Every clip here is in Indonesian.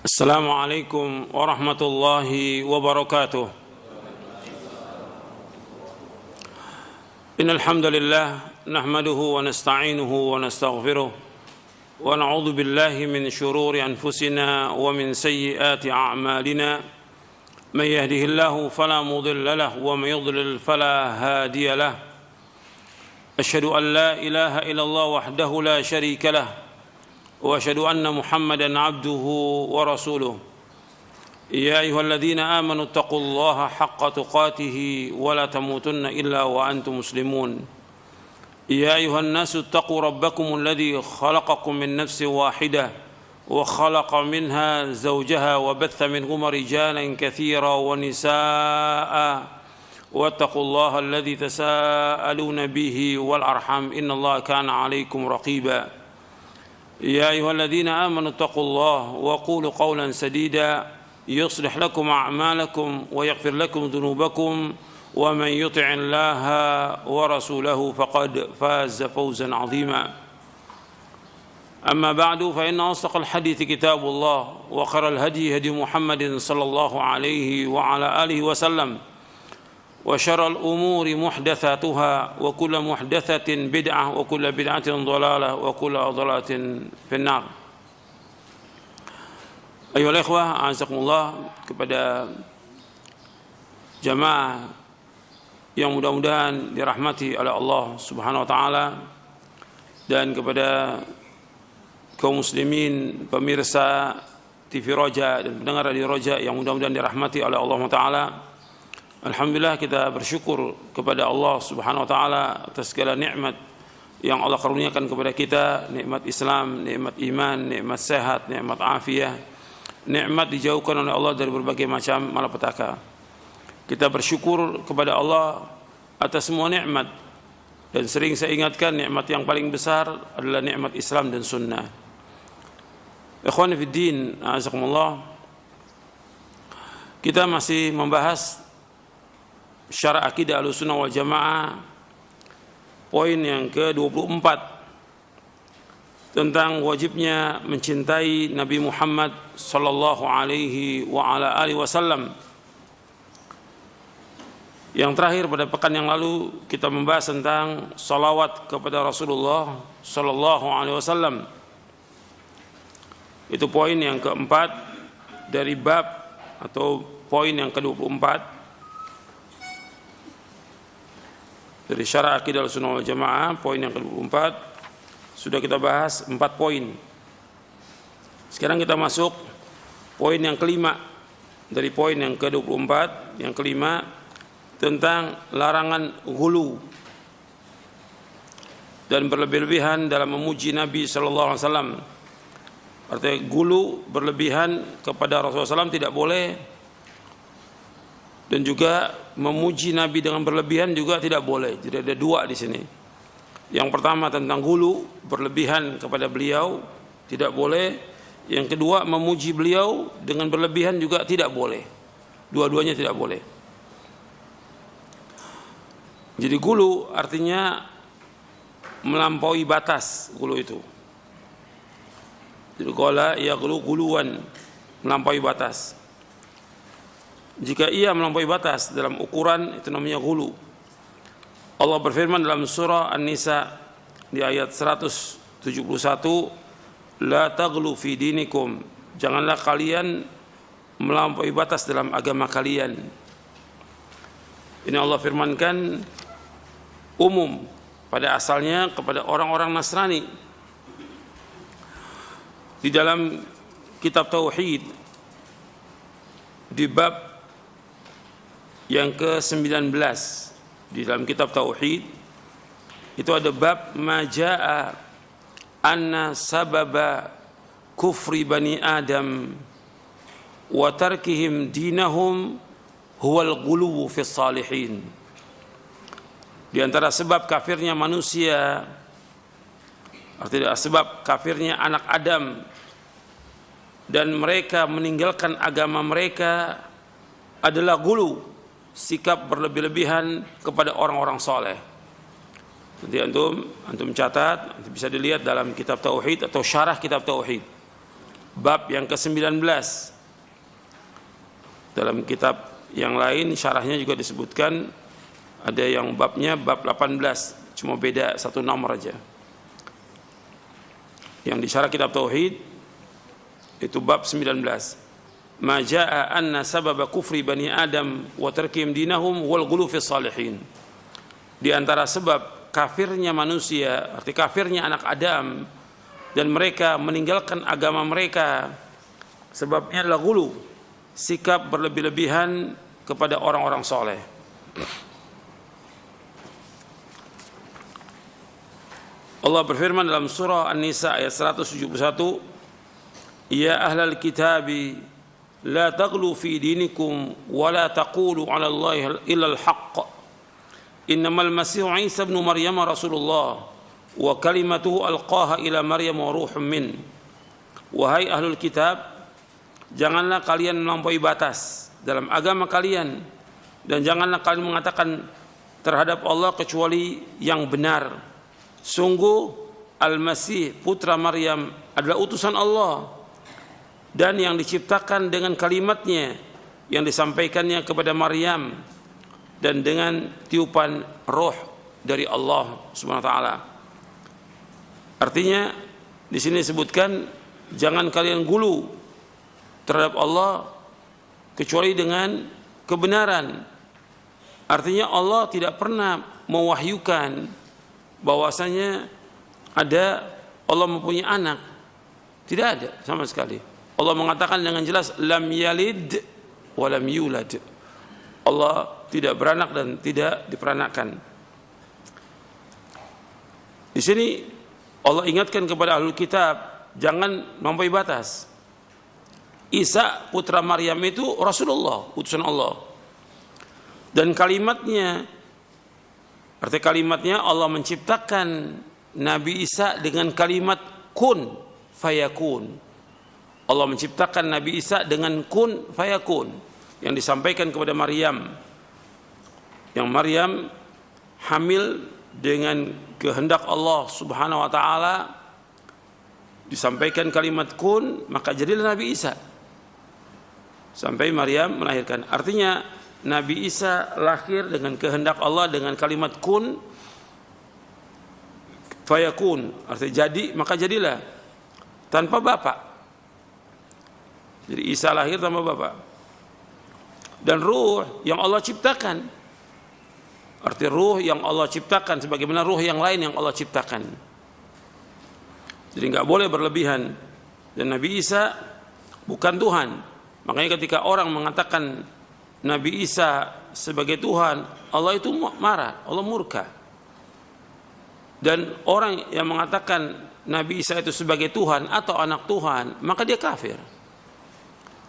السلام عليكم ورحمة الله وبركاته. إن الحمد لله نحمده ونستعينه ونستغفره ونعوذ بالله من شرور أنفسنا ومن سيئات أعمالنا. من يهده الله فلا مضل له ومن يضلل فلا هادي له. أشهد أن لا إله إلا الله وحده لا شريك له وأشهد أن محمدًا عبده ورسوله. يا أيها الذين آمنوا اتقوا الله حق تقاته ولا تموتن إلا وأنتم مسلمون. يا أيها الناس اتقوا ربكم الذي خلقكم من نفس واحدة وخلق منها زوجها وبث منهما رجالا كثيرا ونساء واتقوا الله الذي تساءلون به والأرحام إن الله كان عليكم رقيبا. يا أيها الذين آمنوا اتقوا الله وقولوا قولا سديدا يصلح لكم أعمالكم ويغفر لكم ذنوبكم ومن يطع الله ورسوله فقد فاز فوزا عظيما. أما بعد فإن أصدق الحديث كتاب الله وخير الهدي هدي محمد صلى الله عليه وعلى آله وسلم وشر الأمور محدثاتها وكل محدثة بدعة وكل بدعة ضلالة وكل ضلالة في النار. Ayolah ikhwah, a'azakumullah, kepada jamaah yang mudah-mudahan dirahmati oleh Allah Subhanahu wa taala, dan kepada kaum muslimin pemirsa TV Roja dan pendengar Radio Roja yang mudah-mudahan dirahmati oleh Allah taala. Alhamdulillah, kita bersyukur kepada Allah Subhanahu wa taala atas segala nikmat yang Allah karuniakan kepada kita, nikmat Islam, nikmat iman, nikmat sehat, nikmat afiah, nikmat dijauhkan oleh Allah dari berbagai macam malapetaka. Kita bersyukur kepada Allah atas semua nikmat, dan sering saya ingatkan nikmat yang paling besar adalah nikmat Islam dan sunnah. Ikhwani fid din, azakumullah, kita masih membahas syarah akidah Ahlussunnah wal Jamaah, poin yang ke-24 tentang wajibnya mencintai Nabi Muhammad sallallahu alaihi wa ala alihi wasallam. Yang terakhir pada pekan yang lalu kita membahas tentang salawat kepada Rasulullah sallallahu alaihi wasallam. Itu poin yang keempat dari bab atau poin yang ke-24 dari syarah akidah Ahlussunnah wal Jamaah, poin yang ke-24 sudah kita bahas 4 poin. Sekarang kita masuk poin yang kelima dari poin yang ke-24, yang kelima tentang larangan ghulu dan berlebih-lebihan dalam memuji Nabi sallallahu alaihi wasallam. Artinya ghulu, berlebihan kepada Rasulullah SAW tidak boleh, dan juga memuji Nabi dengan berlebihan juga tidak boleh. Jadi ada dua di sini. Yang pertama tentang ghulu, berlebihan kepada beliau, tidak boleh. Yang kedua, memuji beliau dengan berlebihan juga tidak boleh. Dua-duanya tidak boleh. Jadi ghulu artinya melampaui batas, ghulu itu. Jadi qala yaghlu ghuluwan, melampaui batas. Jika ia melampaui batas dalam ukuran, itu namanya ghulu. Allah berfirman dalam surah An-Nisa di ayat 171, la taghlu fi dinikum, janganlah kalian melampaui batas dalam agama kalian. Ini Allah firmankan umum pada asalnya kepada orang-orang Nasrani. Di dalam kitab Tauhid di bab yang ke-19 di dalam kitab Tauhid itu ada bab majaa anna sababa kufri bani Adam wa tarkihim dinahum huwal ghuluw fis salihin. Di antara sebab kafirnya manusia, artinya sebab kafirnya anak Adam dan mereka meninggalkan agama mereka adalah ghulu, sikap berlebih-lebihan kepada orang-orang soleh. Nanti antum catat, bisa dilihat dalam kitab Tauhid atau syarah kitab Tauhid. bab yang ke-19. Dalam kitab yang lain syarahnya juga disebutkan, ada yang babnya bab 18, cuma beda satu nomor aja. Yang di syarah kitab Tauhid itu bab 19. Ma jaa anna sababa kufri bani Adam wa tarkim dinahum wal ghulu fi salihin. Di antara sebab kafirnya manusia, arti kafirnya anak Adam dan mereka meninggalkan agama mereka, sebabnya adalah ghulu, sikap berlebih-lebihan kepada orang-orang soleh. Allah berfirman dalam surah An-Nisa ayat 171, ya ahlal kitabi la taghlu fi dinikum wa la taqulu 'ala Allahi illa al-haqq innamal masihu Isa ibn Maryam rasulullah wa kalimatuhu alqaha ila Maryam wa ruhum min. Wahai ahlul kitab, janganlah kalian melampaui batas dalam agama kalian, dan janganlah kalian mengatakan terhadap Allah kecuali yang benar. Sungguh Al-Masih putra Maryam adalah utusan Allah dan yang diciptakan dengan kalimatnya yang disampaikannya kepada Maryam dan dengan tiupan roh dari Allah Subhanahu wa taala. Artinya di sini disebutkan jangan kalian gulu terhadap Allah kecuali dengan kebenaran. Artinya Allah tidak pernah mewahyukan bahwasanya ada Allah mempunyai anak. Tidak ada sama sekali. Allah mengatakan dengan jelas lam yalid wa lam yulad. Allah tidak beranak dan tidak diperanakkan. Di sini Allah ingatkan kepada ahlul kitab jangan melampaui batas. Isa putra Maryam itu Rasulullah, utusan Allah. Dan kalimatnya, arti kalimatnya Allah menciptakan Nabi Isa dengan kalimat kun fayakun. Allah menciptakan Nabi Isa dengan kun fayakun yang disampaikan kepada Maryam. Yang Maryam hamil dengan kehendak Allah Subhanahu wa taala, disampaikan kalimat kun, maka jadilah Nabi Isa. Sampai Maryam melahirkan. Artinya Nabi Isa lahir dengan kehendak Allah dengan kalimat kun fayakun, artinya jadi maka jadilah, tanpa bapak. Jadi Isa lahir tanpa bapak. Dan ruh yang Allah ciptakan, arti ruh yang Allah ciptakan sebagaimana ruh yang lain yang Allah ciptakan. Jadi nggak boleh berlebihan. Dan Nabi Isa bukan Tuhan. Makanya ketika orang mengatakan Nabi Isa sebagai Tuhan, Allah itu marah, Allah murka. Dan orang yang mengatakan Nabi Isa itu sebagai Tuhan atau anak Tuhan, maka dia kafir.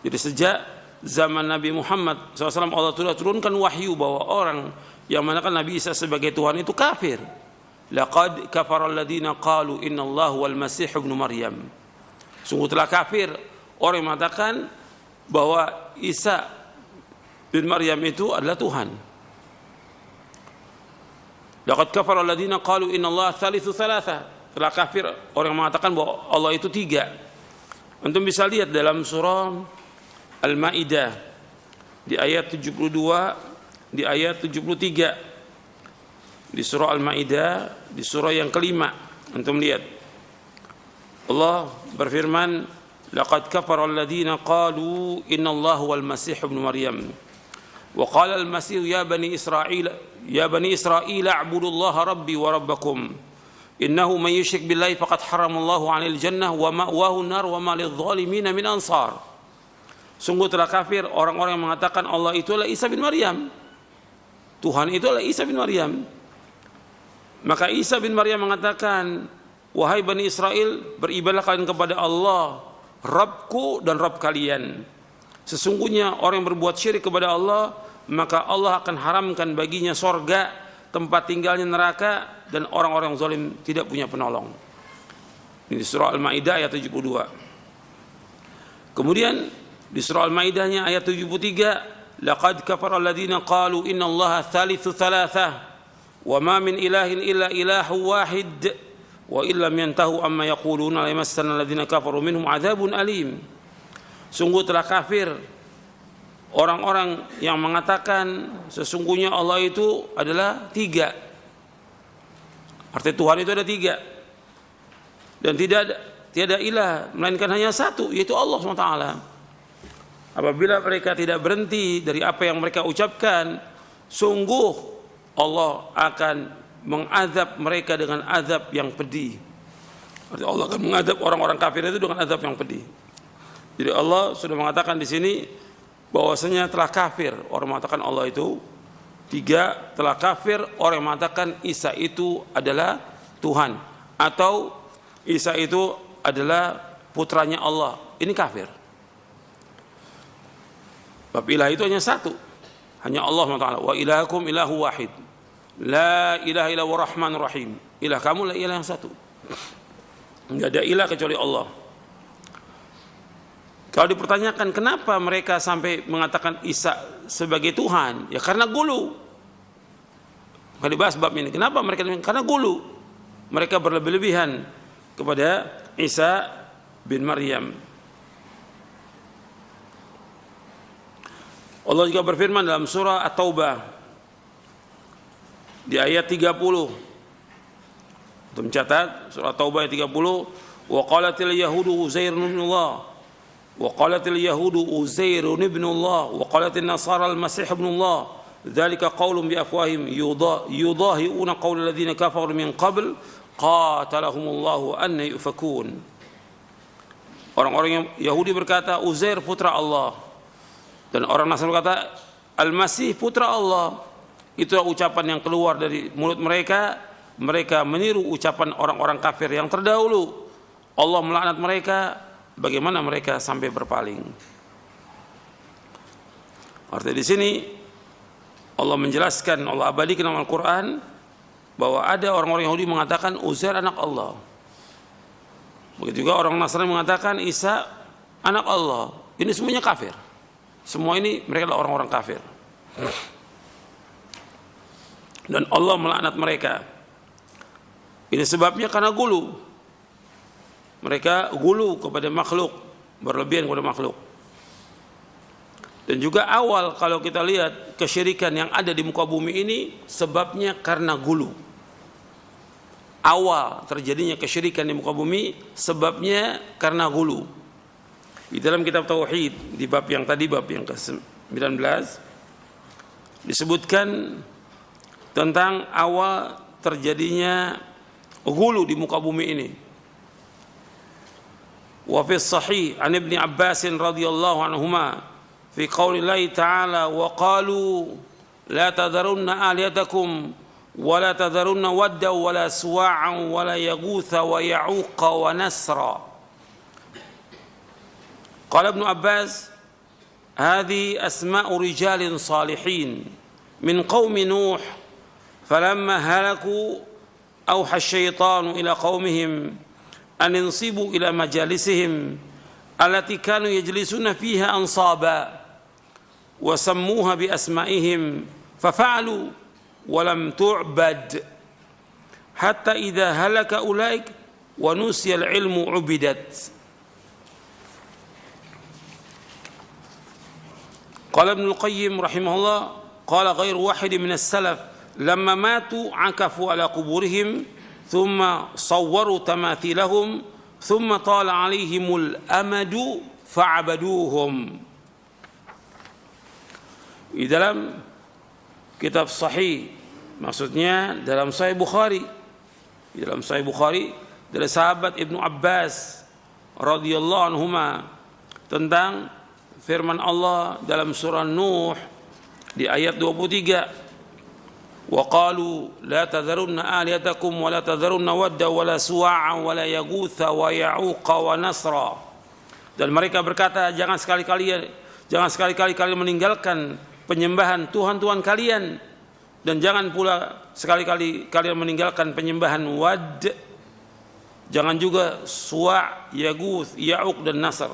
Jadi sejak zaman Nabi Muhammad SAW Allah telah turunkan wahyu bahwa orang yang mengatakan Nabi Isa sebagai Tuhan itu kafir. Laqad kafara alladziina qalu innallahu wal masih ibnu Maryam. Sungguh telah kafir orang yang mengatakan bahwa Isa bin Maryam itu adalah Tuhan. Laqad kafara alladziina qalu innallaha tsalitsu tsalatsa. Telah kafir orang yang mengatakan bahwa Allah itu tiga. Antum bisa lihat dalam surah Al-Maidah di ayat 72, di ayat 73. Di surah Al-Maidah, di surah yang kelima, antum lihat. Allah berfirman, laqad kafara alladziina qalu innallaha wal masih ibnu Maryam. Wa qala al-masih ya bani Israil a'budullaha rabbi wa rabbakum. Innahu man yusyrik billahi faqad haramallahu 'alal jannah wa ma'wahu an-nar wa ma lidh-dhalimin min ansar. Sungguh telah kafir orang-orang yang mengatakan Allah itu adalah Isa bin Maryam. Tuhan itu adalah Isa bin Maryam. Maka Isa bin Maryam mengatakan, wahai Bani Israel, beribadahlah kalian kepada Allah, Rabbku dan Rabb kalian. Sesungguhnya orang yang berbuat syirik kepada Allah, maka Allah akan haramkan baginya sorga, tempat tinggalnya neraka, dan orang-orang yang zalim tidak punya penolong. Ini surah Al-Maidah ayat 72. Kemudian di surah Al-Maidahnya ayat 73, laqad kafara alladziina qalu innallaha tsalitsu tsalatsah wa ma min ilahin illa ilahu wahid wa illam yantahu amma yaquluna la yamassanna alladziina kafaru minhum 'adzabun alim. Sungguh telah kafir orang-orang yang mengatakan sesungguhnya Allah itu adalah tiga. Arti Tuhan itu ada tiga. Dan tiada ilah melainkan hanya satu, yaitu Allah SWT. Apabila mereka tidak berhenti dari apa yang mereka ucapkan, sungguh Allah akan mengadab mereka dengan azab yang pedih. Artinya Allah akan mengadab orang-orang kafir itu dengan azab yang pedih. Jadi Allah sudah mengatakan di sini bahwasanya telah kafir orang mengatakan Allah itu tiga, telah kafir orang yang mengatakan Isa itu adalah Tuhan atau Isa itu adalah putranya Allah. Ini kafir. Bab ilah itu hanya satu, hanya Allah SWT. Wa ilahakum ilahu wahid, la ilaha illa huwa rahmanur rahim. Ilah kamu lah ilah yang satu, enggak ada ilah kecuali Allah. Kalau dipertanyakan kenapa mereka sampai mengatakan Isa sebagai Tuhan, ya karena gulu. Kalau dibahas bab ini, kenapa mereka? Karena gulu. Mereka berlebih-lebihan kepada Isa bin Maryam. Allah juga berfirman dalam surah At-Taubah di ayat 30. Untuk mencatat surah At-Taubah ayat 30, wa qalatil yahudu Uzairun ibnullah وقالت اليهود عزير ابن الله وقالت النصارى المسيح ابن الله ذلك قول بأفواههم يضاهئون قول الذين كفروا من قبل قاتلهم الله أن يؤفكون. Orang-orang yang Yahudi berkata Uzair putra Allah, dan orang Nasrani berkata Al-Masih putra Allah. Itulah ucapan yang keluar dari mulut mereka. Mereka meniru ucapan orang-orang kafir yang terdahulu. Allah melaknat mereka. Bagaimana mereka sampai berpaling? Artinya di sini Allah menjelaskan, Allah abadikan dalam Al-Quran bahwa ada orang-orang Yahudi mengatakan Uzair anak Allah. Begitu juga orang Nasrani mengatakan Isa anak Allah. Ini semuanya kafir. Semua ini mereka adalah orang-orang kafir. Dan Allah melaknat mereka. Ini sebabnya karena gulu. Mereka gulu kepada makhluk, berlebihan kepada makhluk. Dan juga awal kalau kita lihat kesyirikan yang ada di muka bumi ini sebabnya karena gulu. Awal terjadinya kesyirikan di muka bumi sebabnya karena gulu. Di dalam kitab Tauhid di bab yang tadi, bab yang ke-19 disebutkan tentang awal terjadinya gulu di muka bumi ini. وفي الصحيح عن ابن عباس رضي الله عنهما في قول الله تعالى وقالوا لا تذرن آلهتكم ولا تذرن ودا ولا سواعا ولا يغوث ويعوق ونسرا. قال ابن عباس هذه أسماء رجال صالحين من قوم نوح فلما هلكوا أوحى الشيطان إلى قومهم أن ينصبوا إلى مجالسهم التي كانوا يجلسون فيها أنصابا وسموها بأسمائهم ففعلوا ولم تعبد حتى إذا هلك أولئك ونسي العلم عبدت. قال ابن القيم رحمه الله قال غير واحد من السلف لما ماتوا عكفوا على قبورهم ثم صوروا تماثيلهم ثم طال عليهم الأمد فعبدوهم. Di dalam kitab Sahih, maksudnya dalam Sahih Bukhari, di dalam Sahih Bukhari dari sahabat Ibnu Abbas radhiyallahu anhuma tentang firman Allah dalam surah Nuh di ayat 23. وقالوا لا تذرن آلهتكم ولا تذرن ودا ولا سواعا ولا يغوث ويعوق ونسرا. Dan mereka berkata jangan sekali-kali kalian meninggalkan penyembahan tuhan-tuhan kalian, dan jangan pula sekali-kali kalian meninggalkan penyembahan Wad, jangan juga Suwa', Yaguth, Ya'uq dan Nasr.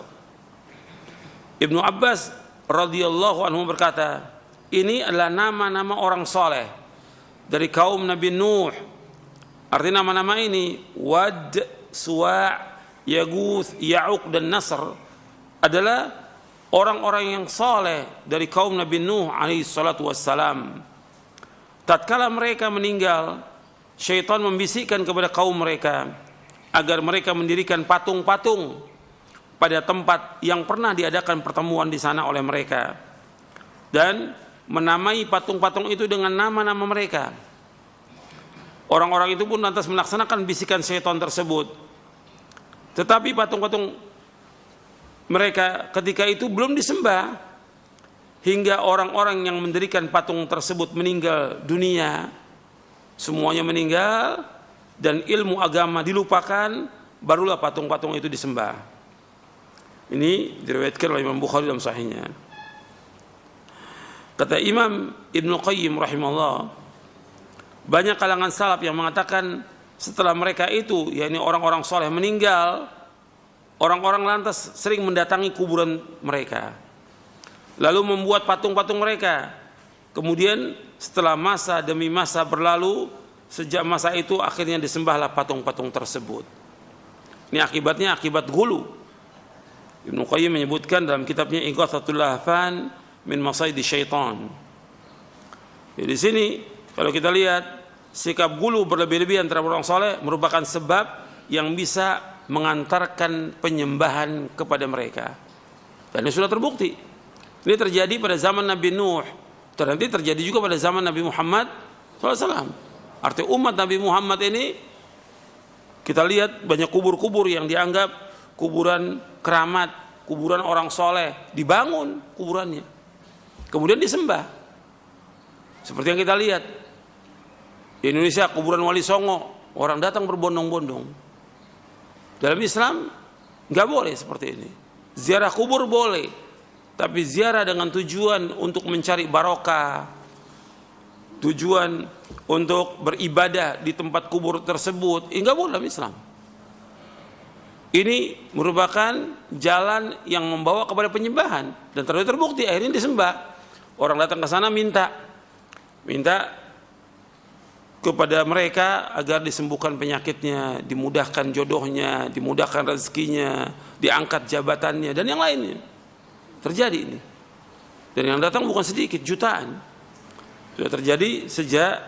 Ibnu Abbas radhiyallahu anhu berkata, ini adalah nama-nama orang soleh dari kaum Nabi Nuh Artinya nama-nama ini Wad, Suwa', Yaguth, Ya'uq dan Nasr adalah orang-orang yang saleh dari kaum Nabi Nuh alaihi salatu wassalam. Tatkala mereka meninggal, syaitan membisikkan kepada kaum mereka agar mereka mendirikan patung-patung pada tempat yang pernah diadakan pertemuan di sana oleh mereka, dan menamai patung-patung itu dengan nama-nama mereka. Orang-orang itu pun lantas melaksanakan bisikan syaitan tersebut. Tetapi patung-patung mereka ketika itu belum disembah, hingga orang-orang yang mendirikan patung tersebut meninggal dunia, semuanya meninggal dan ilmu agama dilupakan, barulah patung-patung itu disembah. Ini diriwayatkan oleh Imam Bukhari dalam sahihnya. Kata Imam Ibnu Qayyim rahimahullah, banyak kalangan salaf yang mengatakan setelah mereka itu, yakni orang-orang soleh meninggal, orang-orang lantas sering mendatangi kuburan mereka, lalu membuat patung-patung mereka. Kemudian setelah masa demi masa berlalu, sejak masa itu akhirnya disembahlah patung-patung tersebut. Ini akibatnya akibat gulu. Ibnu Qayyim menyebutkan dalam kitabnya Ighathatul Lahfan min Masaidi Syaitan. Jadi di sini kalau kita lihat, sikap gulu berlebih-lebihan terhadap orang soleh merupakan sebab yang bisa mengantarkan penyembahan kepada mereka. Dan ini sudah terbukti. Ini terjadi pada zaman Nabi Nuh, nanti terjadi juga pada zaman Nabi Muhammad SAW. Arti umat Nabi Muhammad ini, kita lihat banyak kubur-kubur yang dianggap kuburan keramat, kuburan orang soleh, dibangun kuburannya, kemudian disembah. Seperti yang kita lihat di Indonesia, kuburan Wali Songo, orang datang berbondong-bondong. Dalam Islam nggak boleh seperti ini. Ziarah kubur boleh, tapi ziarah dengan tujuan untuk mencari barokah, tujuan untuk beribadah di tempat kubur tersebut, nggak boleh dalam Islam. Ini merupakan jalan yang membawa kepada penyembahan, dan terbukti akhirnya disembah. Orang datang ke sana minta kepada mereka agar disembuhkan penyakitnya, dimudahkan jodohnya, dimudahkan rezekinya, diangkat jabatannya, dan yang lainnya. Terjadi ini. Dan yang datang bukan sedikit, jutaan. Sudah terjadi sejak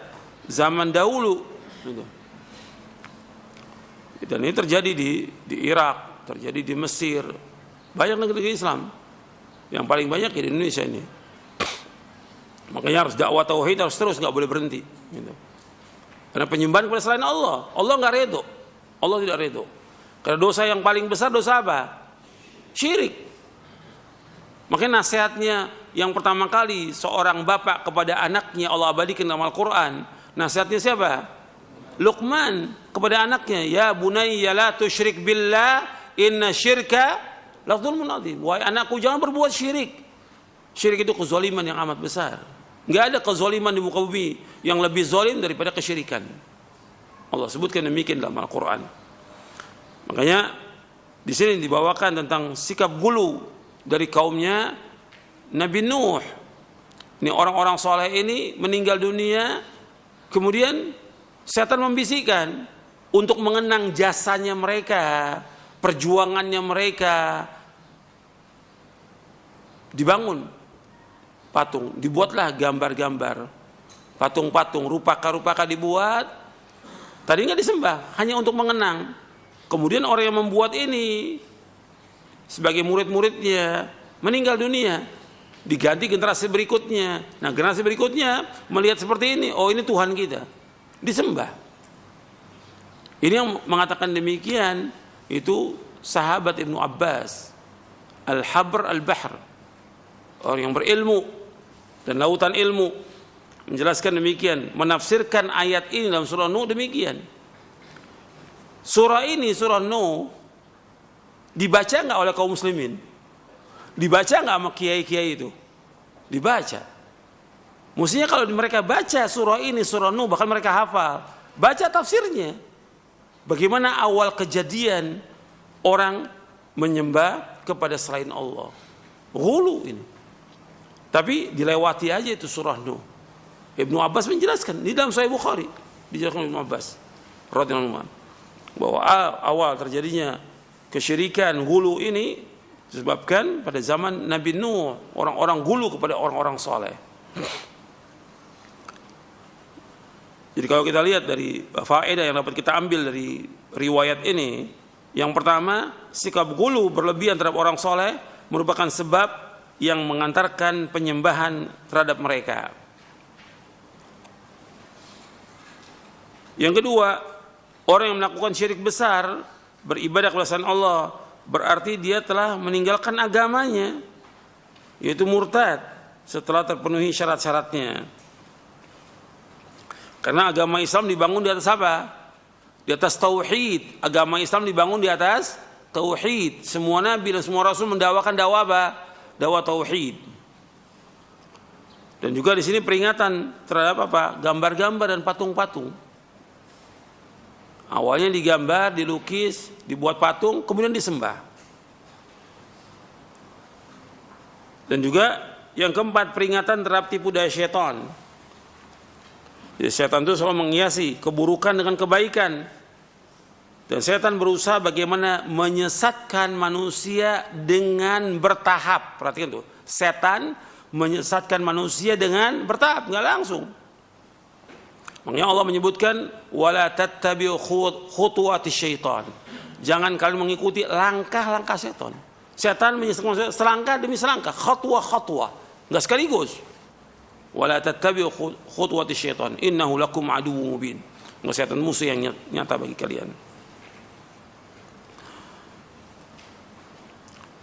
zaman dahulu. Dan ini terjadi di Irak, terjadi di Mesir, banyak negeri Islam. Yang paling banyak di Indonesia ini. Makanya harus dakwah tauhid, harus terus, nggak boleh berhenti. Karena penyembahan kepada selain Allah, Allah nggak redho, Allah tidak redho. Karena dosa yang paling besar dosa apa? Syirik. Makanya nasihatnya yang pertama kali seorang bapak kepada anaknya Allah abadikan dalam Al-Quran. Nasihatnya siapa? Luqman kepada anaknya, ya bunayya la tusyrik billah inna syirka la dzulmun adzim. Wahai anakku, jangan berbuat syirik. Syirik itu kezaliman yang amat besar. Enggak ada kezaliman di muka bumi yang lebih zalim daripada kesyirikan. Allah sebutkan demikian dalam Al-Qur'an. Makanya di sini dibawakan tentang sikap gulu dari kaumnya Nabi Nuh. Ini orang-orang soleh ini meninggal dunia, kemudian setan membisikkan untuk mengenang jasanya mereka, perjuangannya mereka. Dibangun patung, dibuatlah gambar-gambar, patung-patung, rupaka-rupaka dibuat. Tadi nggak disembah, hanya untuk mengenang. Kemudian orang yang membuat ini sebagai murid-muridnya meninggal dunia, diganti generasi berikutnya. Nah, generasi berikutnya melihat seperti ini, oh ini Tuhan kita, disembah. Ini yang mengatakan demikian itu sahabat Ibnu Abbas, Al-Habr Al-Bahr, orang yang berilmu dan lautan ilmu, menjelaskan demikian, menafsirkan ayat ini dalam surah Nuh demikian. Surah ini, surah Nuh, dibaca nggak oleh kaum muslimin? Dibaca nggak sama kiai-kiai itu? Dibaca. Mestinya kalau mereka baca surah ini, surah Nuh, bahkan mereka hafal, baca tafsirnya. Bagaimana awal kejadian orang menyembah kepada selain Allah. Ghulu ini. Tapi dilewati aja itu surah Nuh. Ibnu Abbas menjelaskan di dalam Sahih Bukhari, dijelaskan Ibnu Abbas radhiyallahu anhu, bahwa awal terjadinya kesyirikan gulu ini disebabkan pada zaman Nabi Nuh, orang-orang gulu kepada orang-orang soleh. Jadi kalau kita lihat dari faedah yang dapat kita ambil dari riwayat ini, yang pertama, sikap gulu berlebihan terhadap orang soleh merupakan sebab yang mengantarkan penyembahan terhadap mereka. Yang kedua, orang yang melakukan syirik besar beribadah kepada selain Allah berarti dia telah meninggalkan agamanya, yaitu murtad setelah terpenuhi syarat-syaratnya. Karena agama Islam dibangun di atas apa? Di atas tauhid. Agama Islam dibangun di atas tauhid. Semua nabi dan semua rasul mendakwakan dakwah apa? Dakwah tauhid. Dan juga di sini peringatan terhadap apa? Gambar-gambar dan patung-patung. Awalnya digambar, dilukis, dibuat patung, kemudian disembah. Dan juga yang keempat, peringatan terhadap tipu daya syaitan. Jadi syaitan itu selalu menghiasi keburukan dengan kebaikan. Dan syaitan berusaha bagaimana menyesatkan manusia dengan bertahap. Perhatikan tuh, setan menyesatkan manusia dengan bertahap, nggak langsung. Makanya Allah menyebutkan wala tattabi'u khutuwati syaitan. Jangan kalian mengikuti langkah-langkah setan. Setan menyesatkan selangkah demi selangkah, khatwa-khatwa, enggak sekaligus. Wala tattabi'u khutuwati syaitan innahu lakum aduwwun mubin. Setan musuh yang nyata bagi kalian.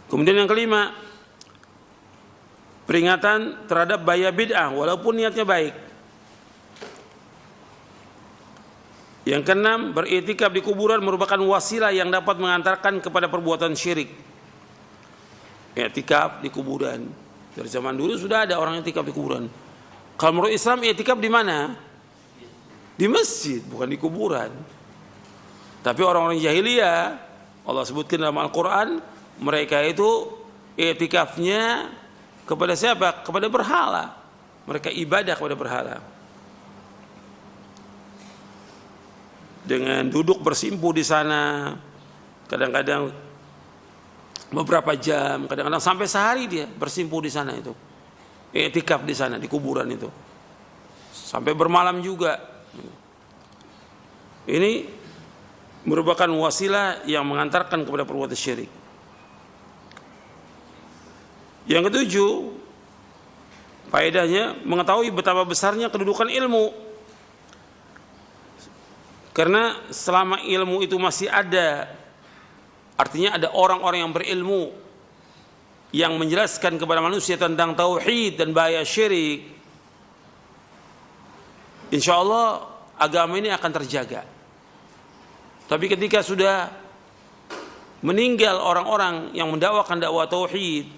Kemudian yang kelima, peringatan terhadap bahaya bid'ah walaupun niatnya baik. Yang keenam, beriktikaf di kuburan merupakan wasilah yang dapat mengantarkan kepada perbuatan syirik. Iktikaf di kuburan. Dari zaman dulu sudah ada orang iktikaf di kuburan. Kalau menurut Islam iktikaf di mana? Di masjid, bukan di kuburan. Tapi orang-orang jahiliyah, Allah sebutkan dalam Al-Quran, mereka itu iktikafnya kepada siapa? Kepada berhala. Mereka ibadah kepada berhala. Dengan duduk bersimpuh di sana, kadang-kadang beberapa jam, kadang-kadang sampai sehari dia bersimpuh di sana itu, iktikaf di sana di kuburan itu, sampai bermalam juga. Ini merupakan wasilah yang mengantarkan kepada perbuatan syirik. Yang ketujuh, faedahnya mengetahui betapa besarnya kedudukan ilmu. Karena selama ilmu itu masih ada, artinya ada orang-orang yang berilmu yang menjelaskan kepada manusia tentang tauhid dan bahaya syirik, insya Allah agama ini akan terjaga. Tapi ketika sudah meninggal orang-orang yang mendakwakan dakwah tauhid,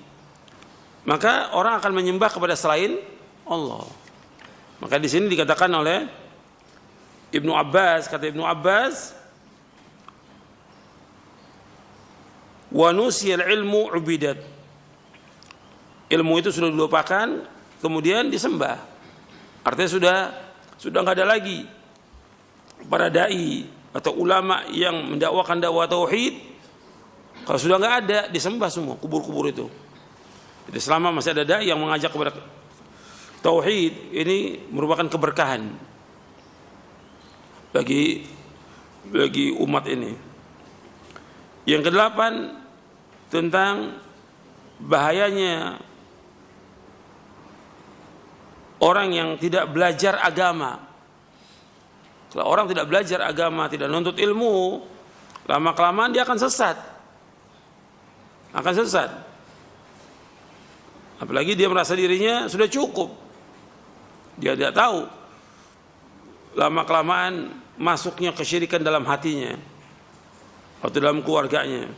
maka orang akan menyembah kepada selain Allah. Maka di sini dikatakan oleh Ibnu Abbas, kata Ibnu Abbas, wa nusiyal ilmu ubidat. Ilmu itu sudah dilupakan, kemudian disembah. Artinya sudah nggak ada lagi para dai atau ulama yang mendakwakan dakwah tauhid. Kalau sudah nggak ada, disembah semua kubur-kubur itu. Jadi selama masih ada dai yang mengajak kepada tauhid, ini merupakan keberkahan bagi umat ini. Yang kedelapan, tentang bahayanya orang yang tidak belajar agama. Kalau orang tidak belajar agama, tidak nuntut ilmu, lama-kelamaan dia akan sesat. Akan sesat. Apalagi dia merasa dirinya sudah cukup. Dia tidak tahu lama-kelamaan masuknya kesyirikan dalam hatinya atau dalam keluarganya.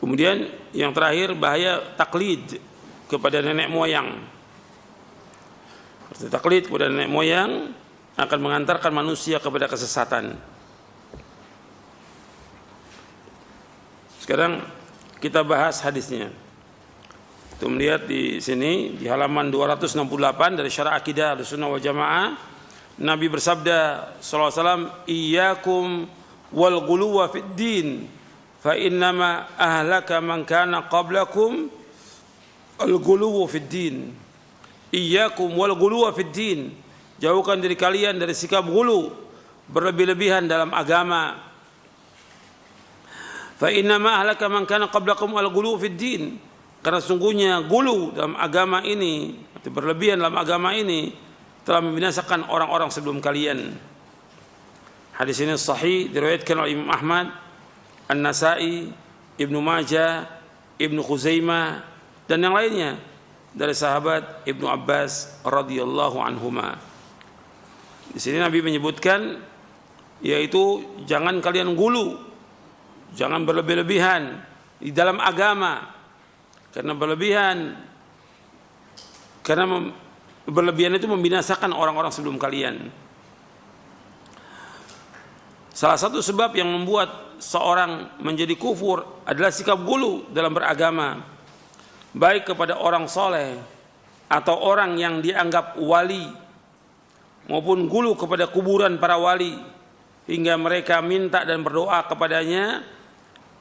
Kemudian yang terakhir, bahaya taklid kepada nenek moyang. Taklid kepada nenek moyang akan mengantarkan manusia kepada kesesatan. Sekarang kita bahas hadisnya. Itu melihat di sini di halaman 268 dari Syarah Aqidah Ahlussunnah wal Jamaah, Nabi bersabda sallallahu alaihi wasallam, "Iyyakum wal ghuluwa fid din, fa innama ahlaka man kana qablakum al ghuluwu fid din." Iyyakum wal ghuluwa fid din. Jauhkan diri kalian dari sikap ghulu, berlebih-lebihan dalam agama. Fa innama ahlaka man kana qablakum al ghuluwu fid din. Karena sungguhnya ghulu dalam agama ini, atau berlebihan dalam agama ini, telah membinasakan orang-orang sebelum kalian. Hadis ini sahih, diriwayatkan oleh Imam Ahmad, An-Nasa'i, Ibnu Majah, Ibnu Khuzaimah, dan yang lainnya dari sahabat Ibnu Abbas radhiyallahu anhuma. Di sini Nabi menyebutkan, yaitu jangan kalian gulu, jangan berlebih-lebihan di dalam agama, karena berlebihan itu membinasakan orang-orang sebelum kalian. Salah satu sebab yang membuat seorang menjadi kufur adalah sikap gulu dalam beragama, baik kepada orang soleh atau orang yang dianggap wali, maupun gulu kepada kuburan para wali hingga mereka minta dan berdoa kepadanya,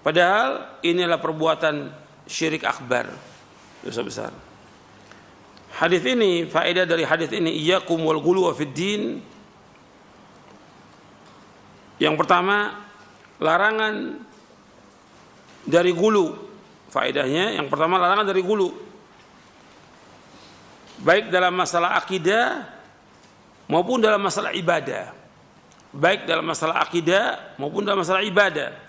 padahal inilah perbuatan syirik akbar, dosa besar. Hadis ini, faedah dari hadis ini, iyyakum wal ghuluwa fid din. Yang pertama, larangan dari gulu. Faedahnya yang pertama, larangan dari gulu, baik dalam masalah akidah maupun dalam masalah ibadah. Baik dalam masalah akidah maupun dalam masalah ibadah.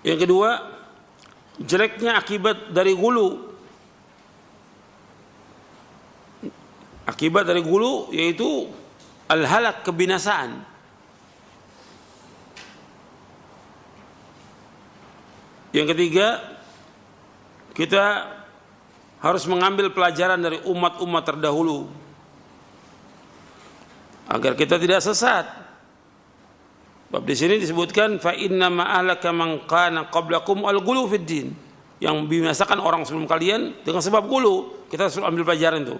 Yang kedua, jeleknya akibat dari gulu. Akibat dari gulu yaitu al-halak, kebinasaan. Yang ketiga, kita harus mengambil pelajaran dari umat-umat terdahulu agar kita tidak sesat. Bab di sini disebutkan fa inna ma ahlaka man kana qablakum al-ghulu fid din, yang membinasakan orang sebelum kalian dengan sebab gulu. Kita harus ambil pelajaran itu.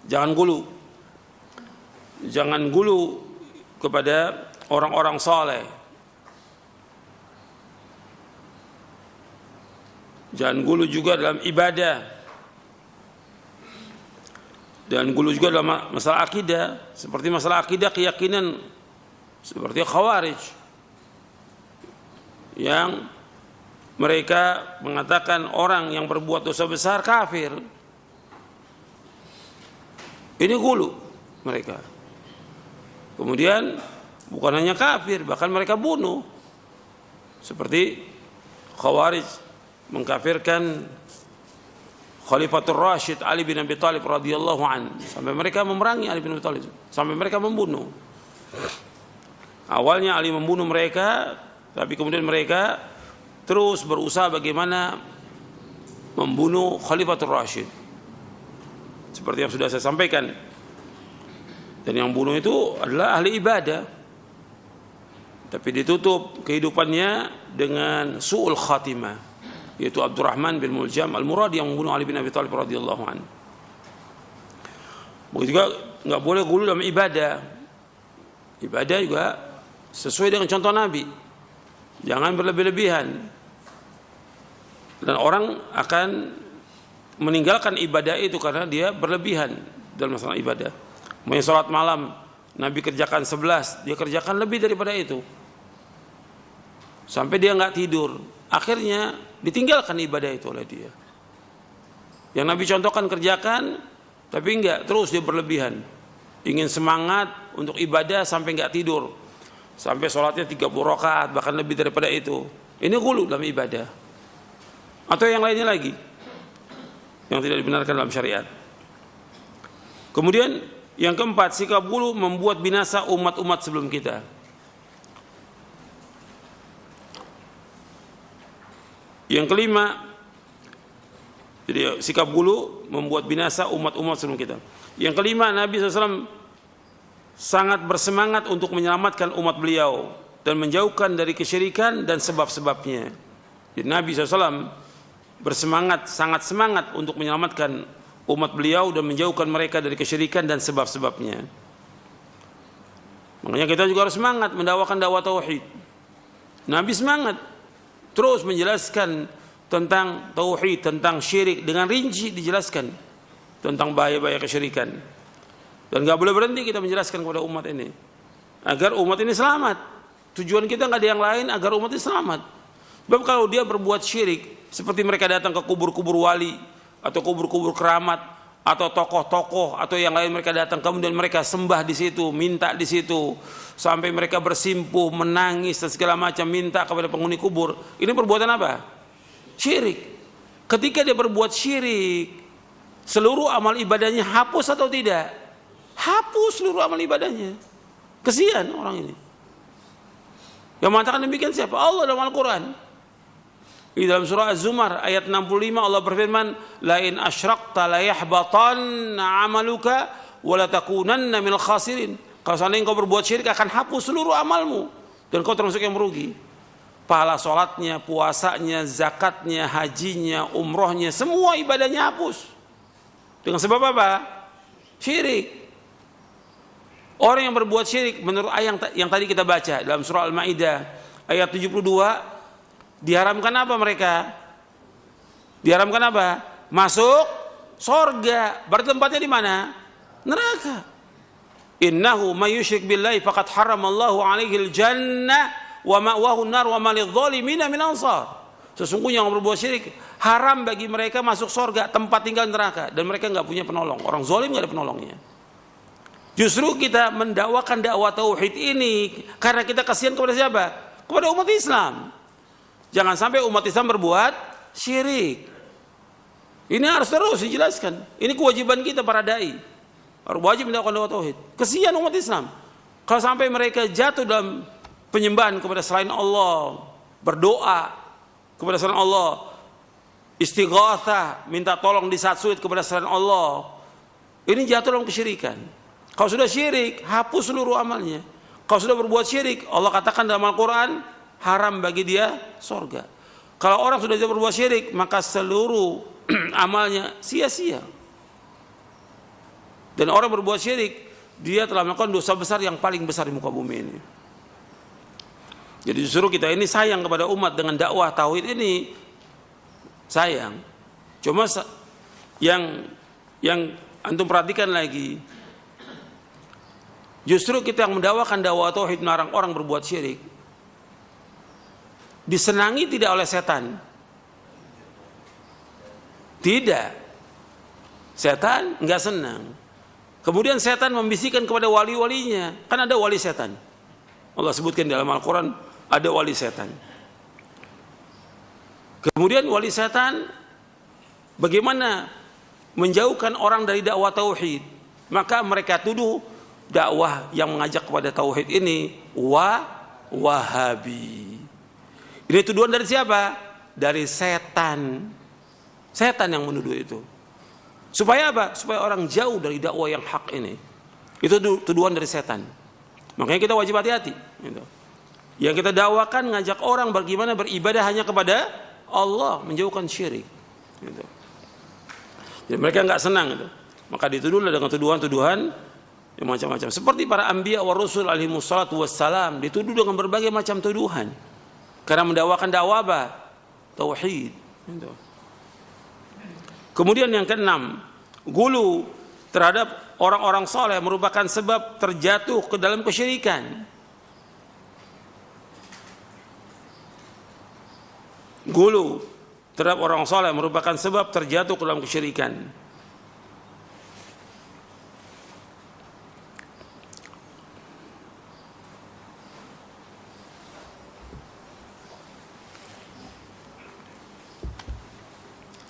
Jangan gulu. Jangan gulu kepada orang-orang saleh. Jangan gulu juga dalam ibadah. Dan gulu juga dalam masalah akidah, seperti masalah akidah keyakinan seperti Khawarij yang mereka mengatakan orang yang berbuat dosa besar kafir. Ini gulu mereka. Kemudian bukan hanya kafir, bahkan mereka bunuh. Seperti Khawarij mengkafirkan Khalifatul Rashid Ali bin Abi Thalib radhiyallahu an, sampai mereka memerangi Ali bin Abi Thalib, sampai mereka membunuh. Awalnya Ali membunuh mereka, tapi kemudian mereka terus berusaha bagaimana membunuh Khalifatul Rashid, seperti yang sudah saya sampaikan. Dan yang bunuh itu adalah ahli ibadah, tapi ditutup kehidupannya dengan su'ul khatimah, yaitu Abdurrahman bin Muljam al-Muradi yang membunuh Ali bin Abi Thalib radhiyallahu anhu. Begitu juga nggak boleh gulu dalam ibadah. Ibadah juga sesuai dengan contoh Nabi, jangan berlebih-lebihan. Dan orang akan meninggalkan ibadah itu karena dia berlebihan dalam masalah ibadah. Mau sholat malam Nabi kerjakan 11, dia kerjakan lebih daripada itu sampai dia nggak tidur, akhirnya ditinggalkan ibadah itu oleh dia. Yang Nabi contohkan kerjakan, tapi enggak, terus dia berlebihan, ingin semangat untuk ibadah sampai nggak tidur, sampai sholatnya 30 rakaat bahkan lebih daripada itu. Ini gulu dalam ibadah. Atau yang lainnya lagi yang tidak dibenarkan dalam syariat. Kemudian yang keempat, sikap gulu membuat binasa umat-umat sebelum kita. Yang kelima, jadi sikap gulu membuat binasa umat-umat sebelum kita. Yang kelima, Nabi SAW sangat bersemangat untuk menyelamatkan umat beliau dan menjauhkan dari kesyirikan dan sebab-sebabnya. Jadi Nabi SAW bersemangat, sangat semangat untuk menyelamatkan umat beliau dan menjauhkan mereka dari kesyirikan dan sebab-sebabnya. Makanya kita juga harus semangat mendakwakan dakwah tauhid. Nabi semangat terus menjelaskan tentang tauhid, tentang syirik, dengan rinci dijelaskan tentang bahaya-bahaya kesyirikan. Dan gak boleh berhenti kita menjelaskan kepada umat ini agar umat ini selamat. Tujuan kita gak ada yang lain agar umat ini selamat. Sebab kalau dia berbuat syirik, seperti mereka datang ke kubur-kubur wali atau kubur-kubur keramat atau tokoh-tokoh atau yang lain, mereka datang kemudian mereka sembah di situ, minta di situ sampai mereka bersimpuh, menangis dan segala macam, minta kepada penghuni kubur. Ini perbuatan apa? Syirik. Ketika dia berbuat syirik, seluruh amal ibadahnya hapus atau tidak? Hapus seluruh amal ibadahnya. Kesian orang ini. Yang mengatakan demikian siapa? Allah dalam Al-Quran. Di dalam surah Az-Zumar ayat 65 Allah berfirman, la in asyrakta la yahbatanna amaluka wa la takunanna minal khasirin. Kalau seandainya engkau berbuat syirik akan hapus seluruh amalmu dan kau termasuk yang merugi. Pahala salatnya, puasanya, zakatnya, hajinya, umrohnya, semua ibadahnya hapus. Dengan sebab apa? Syirik. Orang yang berbuat syirik menurut ayat yang tadi kita baca dalam surah Al-Maidah ayat 72, diharamkan apa mereka? Diharamkan apa? Masuk surga. Berarti tempatnya di mana? Neraka. Innahu may yusyrik billahi faqad haramallahu alaihi al-jannah wa ma'wahu an-nar wa ma lidh-dhalimina min ansar. Sesungguhnya yang berbuat syirik haram bagi mereka masuk surga, tempat tinggal neraka, dan mereka enggak punya penolong. Orang zalim enggak ada penolongnya. Justru kita mendakwakan dakwah tauhid ini karena kita kasihan kepada siapa? Kepada umat Islam. Jangan sampai umat Islam berbuat syirik. Ini harus terus dijelaskan. Ini kewajiban kita para dai. Harus wajib mendakwakan dakwah tauhid. Kasihan umat Islam. Kalau sampai mereka jatuh dalam penyembahan kepada selain Allah, berdoa kepada selain Allah, istighatsah, minta tolong di saat sulit kepada selain Allah, ini jatuh dalam kesyirikan. Kalau sudah syirik, hapus seluruh amalnya. Kalau sudah berbuat syirik, Allah katakan dalam Al-Quran, haram bagi dia surga. Kalau orang sudah berbuat syirik, maka seluruh amalnya sia-sia. Dan orang berbuat syirik, dia telah melakukan dosa besar yang paling besar di muka bumi ini. Jadi justru kita ini sayang kepada umat dengan dakwah tauhid ini. Sayang. Cuma yang antum perhatikan lagi, justru kita yang mendakwakan dakwah tauhid melarang orang berbuat syirik, disenangi tidak oleh setan? Tidak. Setan enggak senang. Kemudian setan membisikkan kepada wali-walinya. Kan ada wali setan. Allah sebutkan dalam Al-Quran ada wali setan. Kemudian wali setan bagaimana menjauhkan orang dari dakwah tauhid? Maka mereka tuduh dakwah yang mengajak kepada tauhid ini wahabi. Ini tuduhan dari siapa? Dari setan. Setan yang menuduh itu. Supaya apa? Supaya orang jauh dari dakwah yang hak ini. Itu tuduhan dari setan. Makanya kita wajib hati-hati. Yang kita dakwakan ngajak orang bagaimana beribadah hanya kepada Allah, menjauhkan syirik. Jadi mereka nggak senang itu. Maka dituduhlah dengan tuduhan-tuduhan yang macam-macam. Seperti para anbiya wa rasul alaihi wassalatu wassalam dituduh dengan berbagai macam tuduhan. Karena mendakwakan dakwah apa? Tauhid. Kemudian yang keenam, gulu terhadap orang-orang saleh merupakan sebab terjatuh ke dalam kesyirikan. Gulu terhadap orang saleh merupakan sebab terjatuh ke dalam kesyirikan.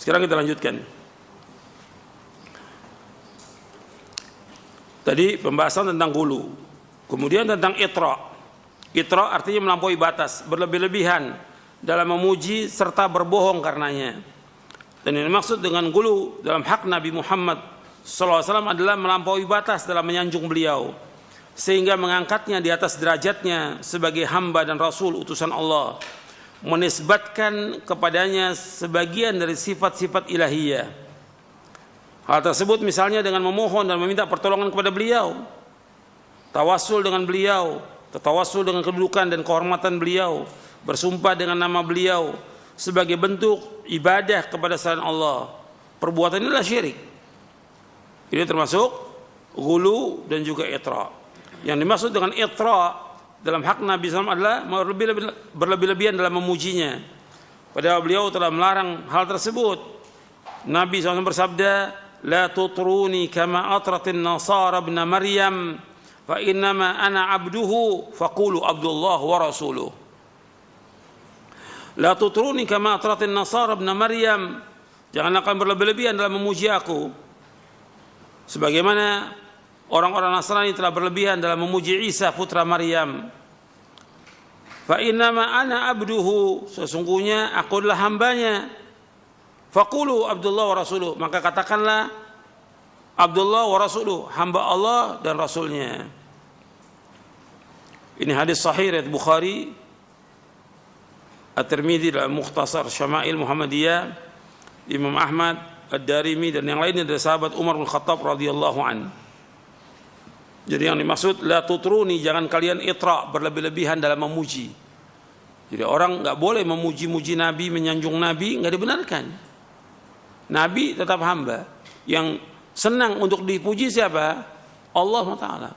Sekarang kita lanjutkan. Tadi pembahasan tentang gulu. Kemudian tentang itra. Itra artinya melampaui batas, berlebih-lebihan dalam memuji serta berbohong karenanya. Dan yang dimaksud dengan gulu dalam hak Nabi Muhammad SAW adalah melampaui batas dalam menyanjung beliau, sehingga mengangkatnya di atas derajatnya sebagai hamba dan rasul utusan Allah, menisbatkan kepadanya sebagian dari sifat-sifat ilahiyah. Hal tersebut misalnya dengan memohon dan meminta pertolongan kepada beliau, tawassul dengan beliau, tawassul dengan kedudukan dan kehormatan beliau, bersumpah dengan nama beliau sebagai bentuk ibadah kepada selain Allah. Perbuatan ini adalah syirik. Ini termasuk ghulu dan juga itra. Yang dimaksud dengan itra dalam hak Nabi SAW adalah berlebih-lebihan dalam memujinya. Padahal beliau telah melarang hal tersebut. Nabi SAW bersabda, "La tutruni kama atratin nasara ibn Maryam, fa innama ana abduhu faqulu Abdullah wa rasuluh." La tutruni kama atratin nasara ibn Maryam. Janganlah kalian berlebih-lebihan dalam memuji aku, sebagaimana orang-orang Nasrani telah berlebihan dalam memuji Isa putra Maryam. Fa innama ana abduhu, sesungguhnya aku adalah hambanya. Faqulu Abdullah wa rasuluh, maka katakanlah Abdullah wa rasuluh, hamba Allah dan rasulnya. Ini hadis sahih riwayat Bukhari, At-Tirmidzi dalam Mukhtasar Syama'il Muhammadiyah, Imam Ahmad, Ad-Darimi dan yang lainnya dari sahabat Umar bin Khattab radhiyallahu an. Jadi yang dimaksud la tutruni, jangan kalian itra, berlebih-lebihan dalam memuji. Jadi orang enggak boleh memuji-muji Nabi, menyanjung Nabi, enggak dibenarkan. Nabi tetap hamba. Yang senang untuk dipuji siapa? Allah Taala.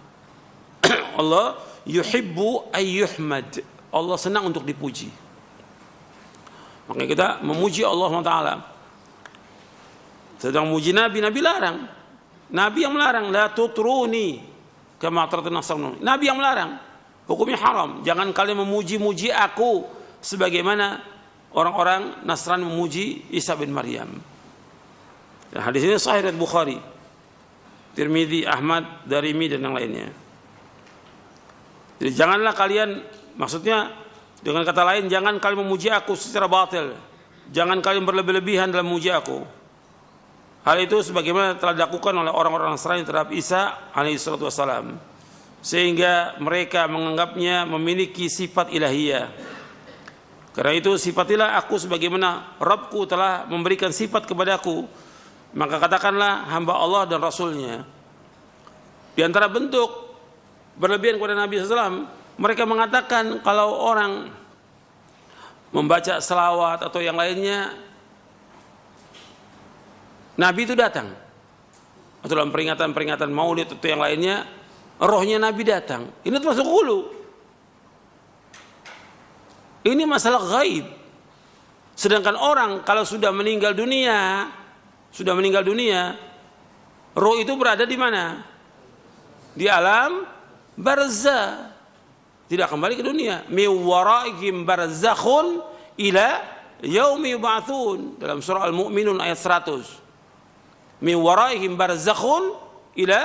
Allah yuhibbu ayyuhmad. Allah senang untuk dipuji. Makanya kita memuji Allah Taala. Sedang memuji Nabi, Nabi larang. Nabi yang melarang, la tutruni kama atratin nasrani. Nabi yang melarang, hukumnya haram. Jangan kalian memuji-muji aku sebagaimana orang-orang Nasrani memuji Isa bin Maryam. Dan hadis ini sahih riwayat Bukhari, Tirmidzi, Ahmad, Darimi dan yang lainnya. Jadi janganlah kalian, maksudnya dengan kata lain, jangan kalian memuji aku secara batil. Jangan kalian berlebih-lebihan dalam memuji aku. Hal itu sebagaimana telah dilakukan oleh orang-orang Nasrani terhadap Isa alaihissalatu wassalam, sehingga mereka menganggapnya memiliki sifat ilahiyah. Karena itu sifatilah aku sebagaimana Rabbku telah memberikan sifat kepadaku, maka katakanlah hamba Allah dan Rasulnya. Di antara bentuk berlebihan kepada Nabi SAW, mereka mengatakan kalau orang membaca selawat atau yang lainnya, Nabi itu datang. Atau dalam peringatan-peringatan maulid atau yang lainnya, rohnya Nabi datang. Ini termasuk ghulu. Ini masalah gaib. Sedangkan orang kalau sudah meninggal dunia, roh itu berada di mana? Di alam barzah. Tidak kembali ke dunia. Mi waraihim barzakhun ila yaumi yub'atsun. Dalam surah Al-Mu'minun ayat 100. Mi waraihim barzakhun ila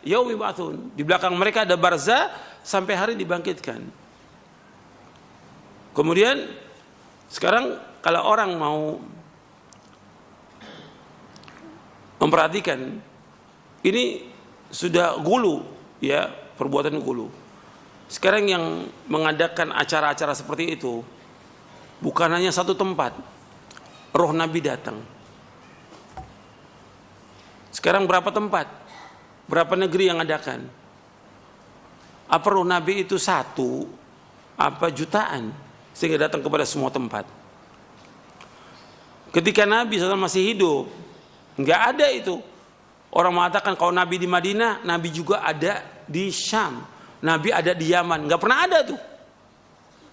yaumi yub'atsun. Di belakang mereka ada barzah sampai hari dibangkitkan. Kemudian sekarang kalau orang mau memperhatikan, ini sudah ghulu, ya, perbuatan ghulu. Sekarang yang mengadakan acara-acara seperti itu bukan hanya satu tempat, roh Nabi datang. Sekarang berapa tempat, berapa negeri yang adakan? Apa roh Nabi itu satu, apa jutaan, sehingga datang kepada semua tempat? Ketika Nabi SAW masih hidup, nggak ada itu. Orang mengatakan kalau Nabi di Madinah, Nabi juga ada di Syam, Nabi ada di Yaman. Nggak pernah ada tuh.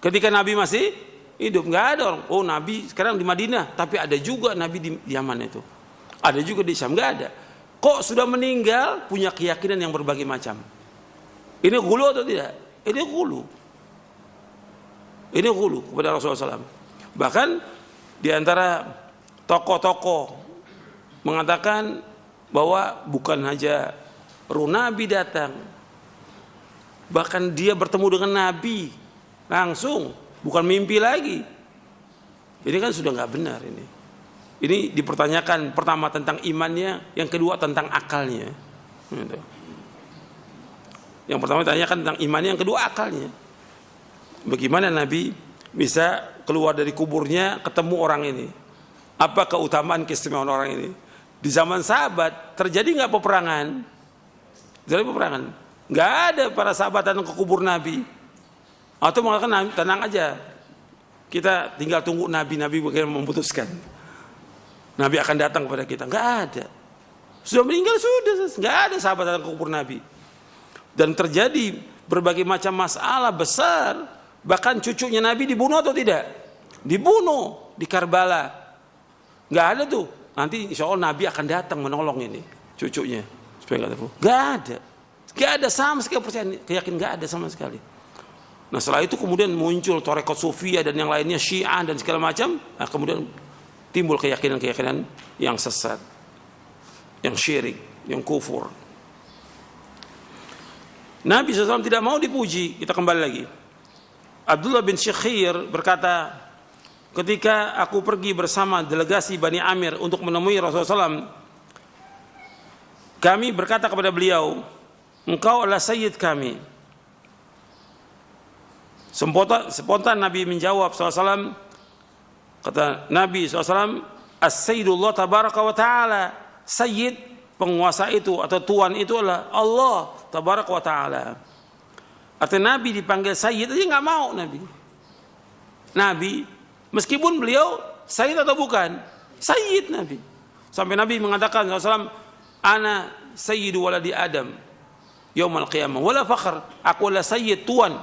Ketika Nabi masih hidup, nggak ada orang. Oh, Nabi sekarang di Madinah, tapi ada juga Nabi di Yaman itu. Ada juga di Syam, nggak ada. Kok sudah meninggal punya keyakinan yang berbagai macam. Ini ghulu atau tidak? Ini ghulu. Ini ghulu kepada Rasulullah SAW. Bahkan di antara tokoh-tokoh mengatakan bahwa bukan hanya roh Nabi datang, bahkan dia bertemu dengan Nabi langsung, bukan mimpi lagi. Ini kan sudah nggak benar ini. Ini dipertanyakan, pertama tentang imannya, yang kedua tentang akalnya. Yang pertama ditanyakan tentang imannya, yang kedua akalnya. Bagaimana Nabi bisa keluar dari kuburnya, ketemu orang ini. Apa keutamaan keistimewaan orang ini? Di zaman sahabat terjadi nggak peperangan? Terjadi peperangan? Nggak ada para sahabat datang ke kubur Nabi. Atau mengatakan tenang aja, kita tinggal tunggu Nabi bagaimana memutuskan. Nabi akan datang kepada kita. Nggak ada. Sudah meninggal sudah, nggak ada sahabat datang ke kubur Nabi. Dan terjadi berbagai macam masalah besar. Bahkan cucunya Nabi dibunuh atau tidak? Dibunuh di Karbala. Nggak ada tuh. Nanti insya Allah Nabi akan datang menolong ini cucunya supaya nggak terbunuh. Nggak ada. Nggak ada sama sekali, percaya keyakinan nggak ada sama sekali. Nah setelah itu kemudian muncul Tarekat Sufiyah dan yang lainnya, Syiah dan segala macam. Nah, kemudian timbul keyakinan-keyakinan yang sesat, yang syirik, yang kufur. Nabi SAW tidak mau dipuji. Kita kembali lagi. Abdullah bin Syekhir berkata, ketika aku pergi bersama delegasi Bani Amir untuk menemui Rasulullah SAW, kami berkata kepada beliau, engkau adalah sayyid kami. Spontan Nabi menjawab SAW, kata Nabi SAW, as-sayyidullah tabaraka wa ta'ala, sayyid, penguasa itu atau tuan itu adalah Allah tabaraka wa ta'ala. Artinya Nabi dipanggil sayyid aja nggak mau Nabi meskipun beliau sayyid atau bukan sayyid Nabi. Sampai Nabi mengatakan SAW, ana sayyidu waladi Adam yaumal qiyamah wala fakhr, aku adalah sayyid, tuan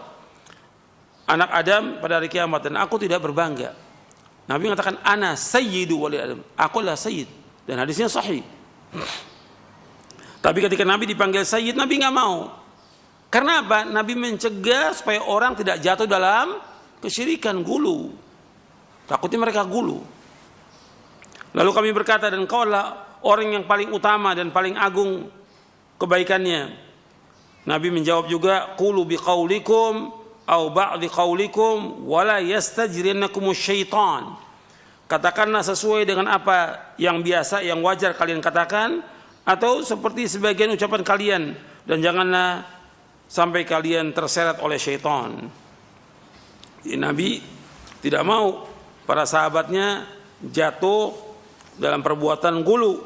anak Adam pada hari kiamat, dan aku tidak berbangga. Nabi mengatakan ana sayyidu waladi Adam, aku adalah sayyid, dan hadisnya sahih. Tapi ketika Nabi dipanggil sayyid, Nabi nggak mau. Karena apa? Nabi mencegah supaya orang tidak jatuh dalam kesyirikan, gulu. Takutnya mereka gulu. Lalu kami berkata, dan kau adalah orang yang paling utama dan paling agung kebaikannya. Nabi menjawab juga, qulu biqaulikum au ba'di qaulikum wala yastajriyannakumus syaitan. Katakanlah sesuai dengan apa yang biasa, yang wajar kalian katakan, atau seperti sebagian ucapan kalian, dan janganlah sampai kalian terseret oleh syaitan. Nabi tidak mau para sahabatnya jatuh dalam perbuatan gulu.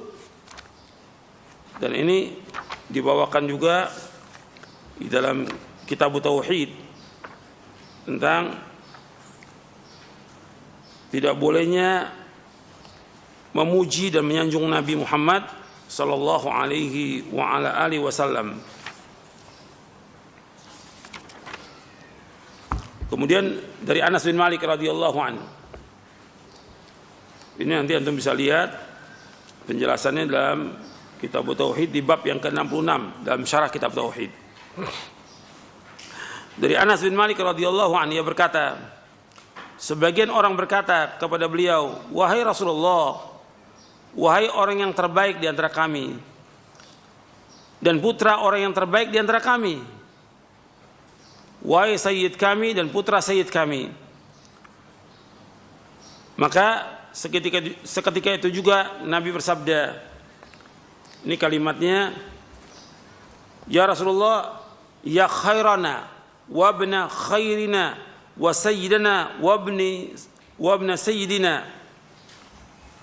Dan ini dibawakan juga di dalam kitab Tauhid tentang tidak bolehnya memuji dan menyanjung Nabi Muhammad sallallahu alaihi wa ala alihi wasallam. Kemudian dari Anas bin Malik radhiyallahu anhu. Ini nanti antum bisa lihat penjelasannya dalam kitab Tauhid di bab yang ke-66 dalam syarah kitab Tauhid. Dari Anas bin Malik radhiyallahu anhu, ia berkata, sebagian orang berkata kepada beliau, wahai Rasulullah, wahai orang yang terbaik di antara kami dan putra orang yang terbaik di antara kami, wahai sayyid kami dan putra sayyid kami. Maka seketika itu juga Nabi bersabda, ini kalimatnya, ya Rasulullah, ya khairana wabna khairina wa sayyidina wabna sayyidina.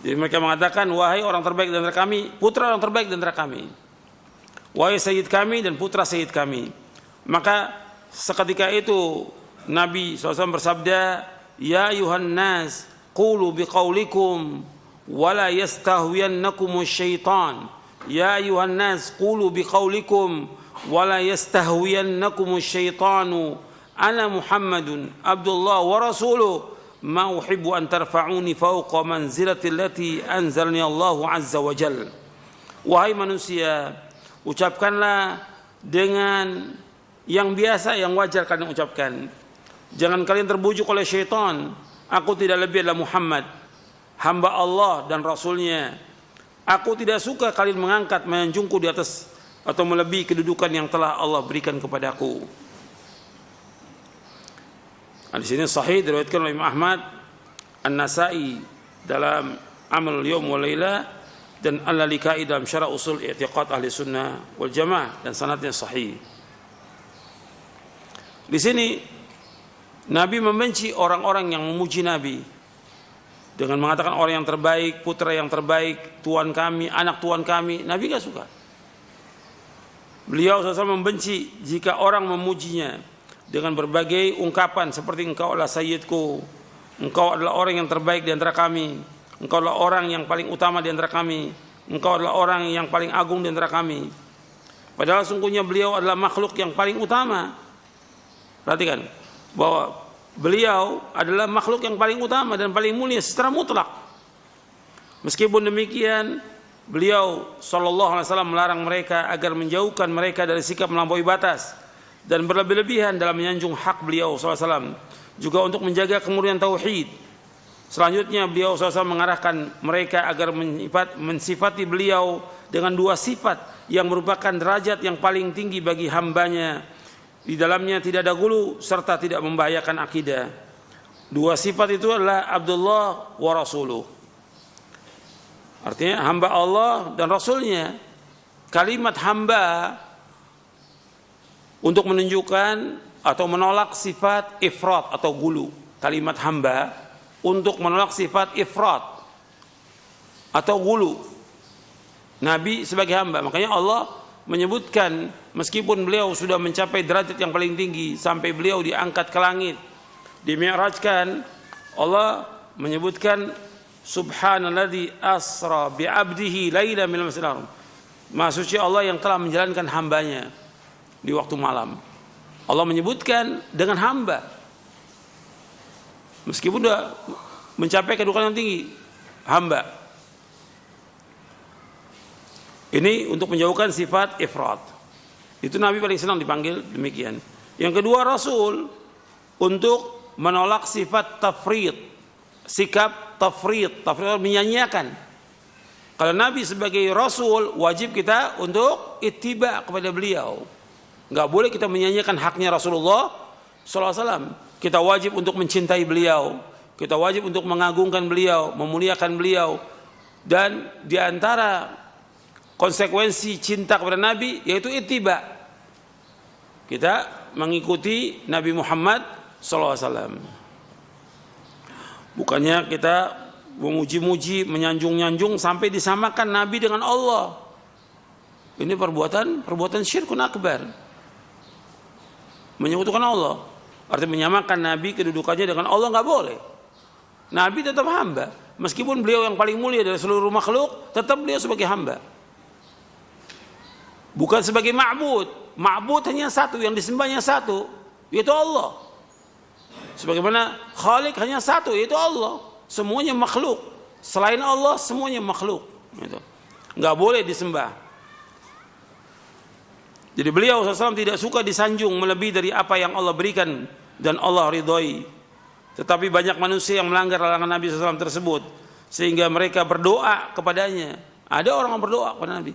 Jadi mereka mengatakan, wahai orang terbaik di antara kami, putra orang terbaik di antara kami, wahai sayyid kami dan putra sayyid kami. Maka seketika itu Nabi SAW bersabda, ya ayuhan nas qulu biqaulikum wala yastahwiyannakumus syaitan. Ya ayuhan nas qulu biqaulikum wala yastahwiyannakumus syaitanu. Ana Muhammadun Abdullah wa rasuluh ma uhibbu an tarfa'uni fawqa manzilati allati anzalni Allahu azza wa jalla. Wahai manusia, ucapkanlah dengan yang biasa, yang wajar kalian ucapkan. Jangan kalian terbujuk oleh syaitan. Aku tidak lebih adalah Muhammad, hamba Allah dan Rasulnya. Aku tidak suka kalian mengangkat, menjunjungku di atas atau melebihi kedudukan yang telah Allah berikan kepadaku. Nah, di sini sahih diriwayatkan oleh Imam Ahmad, An-Nasa'i dalam Amal Yawm wal Laila, dan Al-Lalikai dalam Syarah Usul I'tiqad Ahli Sunnah wal Jamaah, dan sanadnya sahih. Di sini Nabi membenci orang-orang yang memuji Nabi dengan mengatakan orang yang terbaik, putra yang terbaik, tuan kami, anak tuan kami. Nabi gak suka. Beliau SAW membenci jika orang memujinya dengan berbagai ungkapan seperti engkau adalah sayyidku, engkau adalah orang yang terbaik di antara kami, engkau adalah orang yang paling utama di antara kami, engkau adalah orang yang paling agung di antara kami. Padahal sungguhnya beliau adalah makhluk yang paling utama. Perhatikan bahwa beliau adalah makhluk yang paling utama dan paling mulia secara mutlak. Meskipun demikian, beliau SAW melarang mereka agar menjauhkan mereka dari sikap melampaui batas dan berlebih-lebihan dalam menyanjung hak beliau SAW, juga untuk menjaga kemurnian tauhid. Selanjutnya beliau SAW mengarahkan mereka agar mensifati beliau dengan dua sifat yang merupakan derajat yang paling tinggi bagi hambanya. Di dalamnya tidak ada gulu serta tidak membahayakan akidah. Dua sifat itu adalah Abdullah wa Rasuluh. Artinya hamba Allah dan Rasulnya. Kalimat hamba untuk menunjukkan atau menolak sifat ifrat atau gulu. Kalimat hamba untuk menolak sifat ifrat atau gulu. Nabi sebagai hamba. Makanya Allah menyebutkan meskipun beliau sudah mencapai derajat yang paling tinggi sampai beliau diangkat ke langit, dimi'rajkan, Allah menyebutkan subhanalladzi asra bi'abdihi laila minal masjidil haram. Maha suci Allah yang telah menjalankan hambanya di waktu malam. Allah menyebutkan dengan hamba. Meskipun sudah mencapai kedudukan yang tinggi, hamba. Ini untuk menjauhkan sifat ifrat. Itu Nabi paling senang dipanggil demikian. Yang kedua, Rasul untuk menolak sifat tafrid, sikap tafrid menyanyiakan. Kalau Nabi sebagai Rasul, wajib kita untuk ittiba kepada beliau. Enggak boleh kita menyanyiakan haknya Rasulullah SAW. Kita wajib untuk mencintai beliau, kita wajib untuk mengagungkan beliau, memuliakan beliau. Dan diantara konsekuensi cinta kepada Nabi yaitu ittiba. Kita mengikuti Nabi Muhammad SAW. Bukannya kita memuji-muji, menyanjung-nyanjung sampai disamakan Nabi dengan Allah. Ini perbuatan syirkun akbar. Menyekutukan Allah. Artinya menyamakan Nabi kedudukannya dengan Allah nggak boleh. Nabi tetap hamba. Meskipun beliau yang paling mulia dari seluruh makhluk, tetap beliau sebagai hamba. Bukan sebagai ma'bud. Ma'bud hanya satu, yang disembahnya satu, yaitu Allah. Sebagaimana Khalik hanya satu, yaitu Allah. Semuanya makhluk. Selain Allah, semuanya makhluk. Nggak boleh disembah. Jadi beliau SAW tidak suka disanjung melebihi dari apa yang Allah berikan dan Allah ridhoi. Tetapi banyak manusia yang melanggar larangan Nabi SAW tersebut, sehingga mereka berdoa kepadanya. Ada orang yang berdoa kepada Nabi.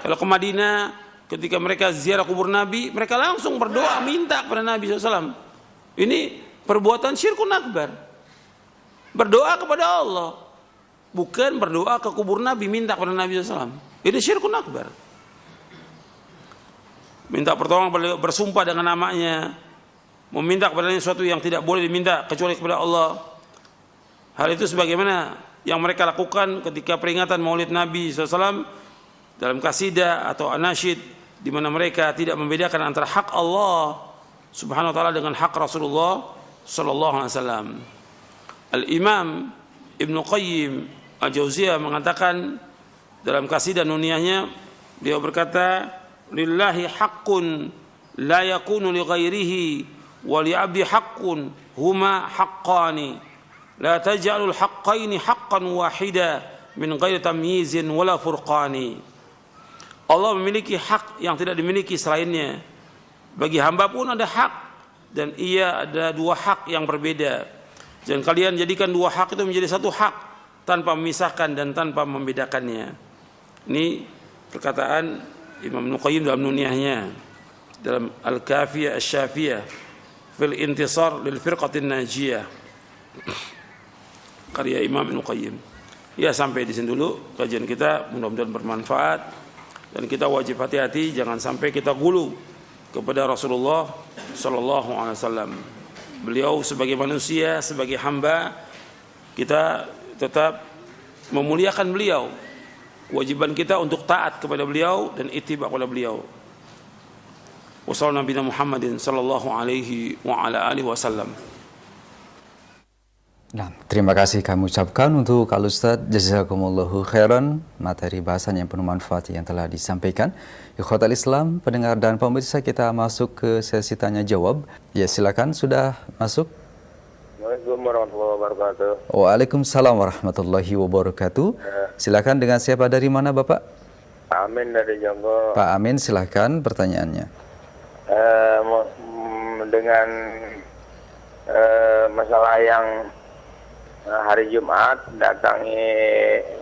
Kalau ke Madinah, ketika mereka ziarah kubur Nabi, mereka langsung berdoa minta kepada Nabi SAW. Ini perbuatan syirkun akbar. Berdoa kepada Allah, bukan berdoa ke kubur Nabi minta kepada Nabi SAW. Ini syirkun akbar. Minta pertolongan, bersumpah dengan namanya, meminta kepadanya sesuatu yang tidak boleh diminta kecuali kepada Allah. Hal itu sebagaimana yang mereka lakukan ketika peringatan Maulid Nabi SAW dalam kasidah atau anasyid, di mana mereka tidak membedakan antara hak Allah Subhanahu wa taala dengan hak Rasulullah sallallahu alaihi wasallam. Al-Imam Ibnu Qayyim Al-Jauziyah mengatakan dalam kasidah nuniyahnya, beliau berkata, lillahi haqqun la yakunu li ghairihi wa li 'abdi haqqun huma haqqani la taj'alul haqqaini haqqan wahida min ghairi tamyizin wala furqani. Allah memiliki hak yang tidak dimiliki selainnya. Bagi hamba pun ada hak, dan ia ada dua hak yang berbeda. Jangan kalian jadikan dua hak itu menjadi satu hak tanpa memisahkan dan tanpa membedakannya. Ini perkataan Imam Ibnu Qayyim dalam nuniyahnya, dalam Al-Kafiyah Asy-Syafiyah fil Intisar lil Firqatin Najiyah, karya Imam Ibnu Qayyim. Ya, sampai di sini dulu kajian kita, mudah-mudahan bermanfaat. Dan kita wajib hati-hati jangan sampai kita gulu kepada Rasulullah sallallahu alaihi wasallam. Beliau sebagai manusia, sebagai hamba, kita tetap memuliakan beliau. Kewajiban kita untuk taat kepada beliau dan ittiba kepada beliau. Wassallallahu Nabi Muhammadin sallallahu alaihi wa ala alihi wasallam. Nah, terima kasih kami ucapkan untuk Al Ustadz jazakumullahu khairan materi bahasan yang penuh manfaat yang telah disampaikan. Ikhwatal Islam, pendengar dan pemirsa, kita masuk ke sesi tanya jawab. Ya, silakan, sudah masuk. Assalamualaikum warahmatullahi wabarakatuh. Waalaikumsalam warahmatullahi wabarakatuh. Silakan, dengan siapa, dari mana Bapak? Pak Amin dari Jonggol. Pak Amin, silakan pertanyaannya. Dengan masalah yang hari Jumat datangi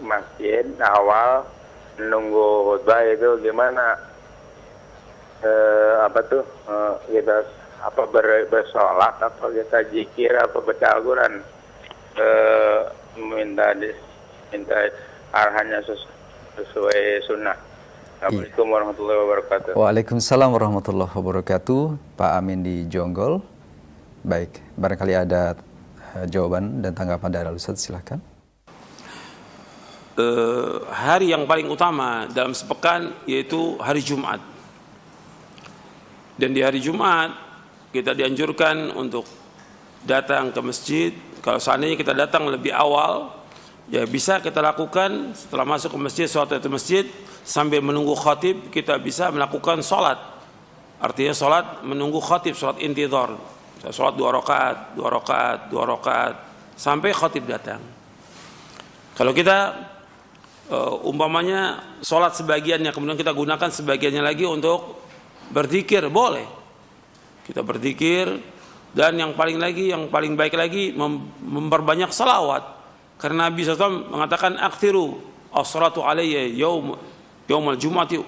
masjid awal menunggu khutbah itu gimana? Kita bersolat, apa kita zikir, apa baca Al-Quran, minta arahannya sesuai sunnah. Assalamualaikum warahmatullahi wabarakatuh. Waalaikumsalam warahmatullahi wabarakatuh. Pak Amin di Jonggol. Baik, barangkali ada jawaban dan tanggapan dari Ustaz, silahkan. Hari yang paling utama dalam sepekan yaitu hari Jumat. Dan di hari Jumat kita dianjurkan untuk datang ke masjid. Kalau seandainya kita datang lebih awal, ya bisa kita lakukan setelah masuk ke masjid, sholat di masjid, sambil menunggu khatib kita bisa melakukan sholat. Artinya sholat menunggu khatib, sholat intidhar. Sholat 2 rakaat sampai khatib datang. Kalau kita umpamanya sholat sebagiannya, kemudian kita gunakan sebagiannya lagi untuk berzikir, boleh. Kita berzikir, dan yang paling baik lagi memperbanyak salawat. Karena Nabi SAW mengatakan akhtiru as-salatu alayya yaumal jum'ati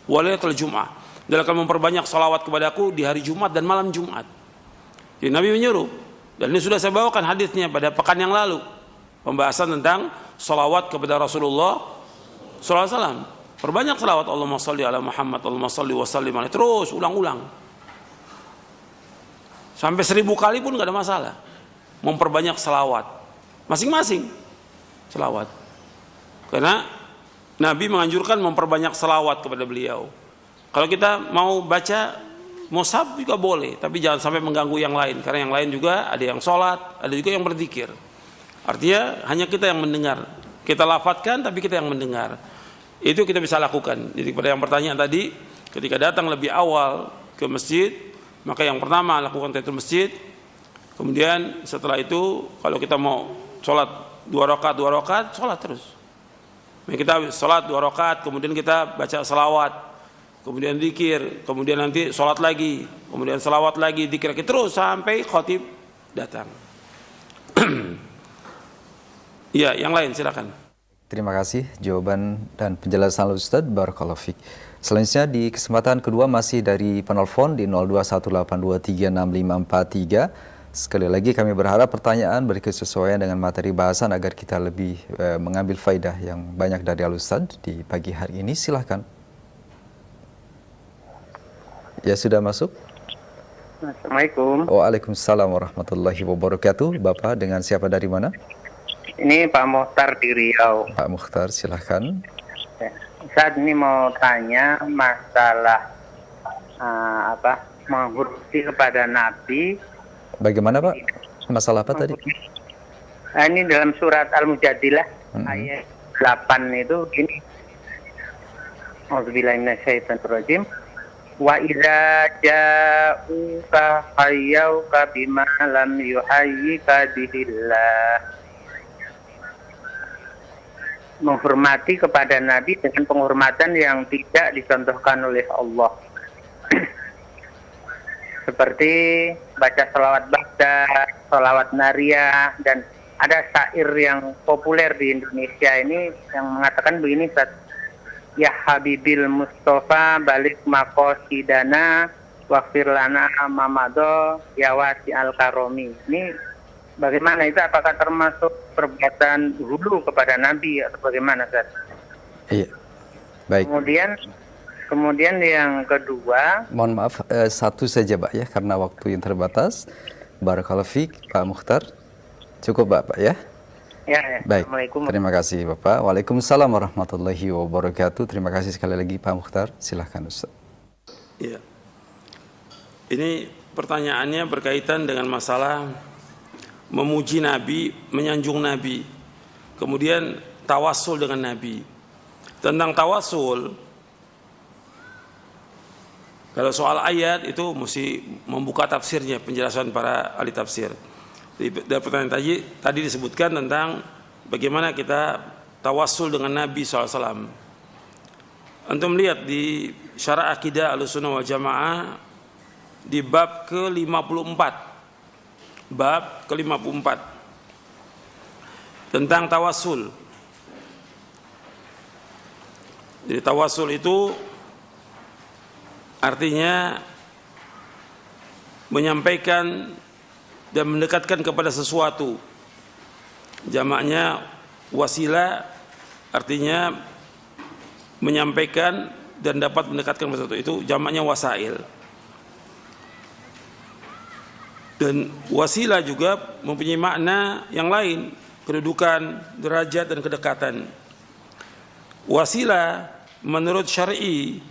wa lailatul jum'ah. Dan akan memperbanyak salawat kepadaku di hari Jumat dan malam Jumat. Jadi Nabi menyuruh, dan ini sudah saya bawakan hadisnya pada pekan yang lalu, pembahasan tentang salawat kepada Rasulullah SAW. Perbanyak salawat, Allahumma salli ala Muhammad, Allahumma salli wa sallim alaihi, terus ulang-ulang sampai 1000 kali pun gak ada masalah. Memperbanyak salawat masing-masing salawat, karena Nabi menganjurkan memperbanyak salawat kepada beliau. Kalau kita mau baca mushaf juga boleh, tapi jangan sampai mengganggu yang lain, karena yang lain juga ada yang sholat, ada juga yang berzikir. Artinya hanya kita yang mendengar, kita lafadzkan tapi kita yang mendengar. Itu kita bisa lakukan. Jadi pada yang pertanyaan tadi, ketika datang lebih awal ke masjid, maka yang pertama lakukan tahiyatul masjid. Kemudian setelah itu kalau kita mau sholat 2 rakaat, sholat terus. Kita sholat 2 rakaat, kemudian kita baca salawat, kemudian zikir, kemudian nanti sholat lagi, kemudian salawat lagi, zikir lagi, terus sampai khatib datang. Ya, yang lain silakan. Terima kasih jawaban dan penjelasan Ustaz, barakallahu fiik. Selanjutnya di kesempatan kedua masih dari penelpon di 0218236543. Sekali lagi kami berharap pertanyaan berkesesuaian dengan materi bahasan agar kita lebih mengambil faidah yang banyak dari Al-Ustaz di pagi hari ini. Silahkan. Ya, sudah masuk. Assalamualaikum. Waalaikumsalam warahmatullahi wabarakatuh. Bapak dengan siapa, dari mana? Ini Pak Mukhtar di Riau. Pak Mukhtar, silahkan. Saat ini mau tanya masalah menghormati kepada Nabi. Bagaimana Pak? Masalah apa tadi? Ini dalam surat Al-Mujadilah ayat 8 itu gini. A'udzubillahi minasyaitonirrajim. Wa idza ja'uka hayyuka bima lam yuhayyika bihillah. Menghormati kepada Nabi dengan penghormatan yang tidak dicontohkan oleh Allah. Seperti baca salawat Baghdad, salawat Nariyah, dan ada syair yang populer di Indonesia ini yang mengatakan begini, Ustaz. Ya Habibil Mustafa balik makosidana waghfir lana mamado ya wasi al-karomi. Ini bagaimana itu? Apakah termasuk perbuatan hulu kepada Nabi atau bagaimana, Ustaz? Iya. Baik. Kemudian yang kedua, mohon maaf, satu saja Pak ya, karena waktu yang terbatas. Barakallahu fiik, Pak Mukhtar. Cukup Bapak ya? Ya. Baik, Assalamualaikum. terima kasih Bapak. Waalaikumsalam warahmatullahi wabarakatuh. Terima kasih sekali lagi Pak Mukhtar. Silahkan Ustaz. Ya. Ini pertanyaannya berkaitan dengan masalah memuji Nabi, menyanjung Nabi, kemudian tawassul dengan Nabi. Tentang tawassul, kalau soal ayat itu mesti membuka tafsirnya, penjelasan para ahli tafsir. Dari pertanyaan tadi disebutkan tentang bagaimana kita tawassul dengan Nabi SAW. Antum lihat di Syarah Aqidah Ahlussunnah wal Jamaah di bab ke-54. Bab ke-54 tentang tawassul. Jadi tawassul itu artinya menyampaikan dan mendekatkan kepada sesuatu. Jamaknya wasilah, artinya menyampaikan dan dapat mendekatkan kepada sesuatu. Itu jamaknya wasail. Dan wasilah juga mempunyai makna yang lain, kedudukan, derajat dan kedekatan. Wasilah menurut syar'i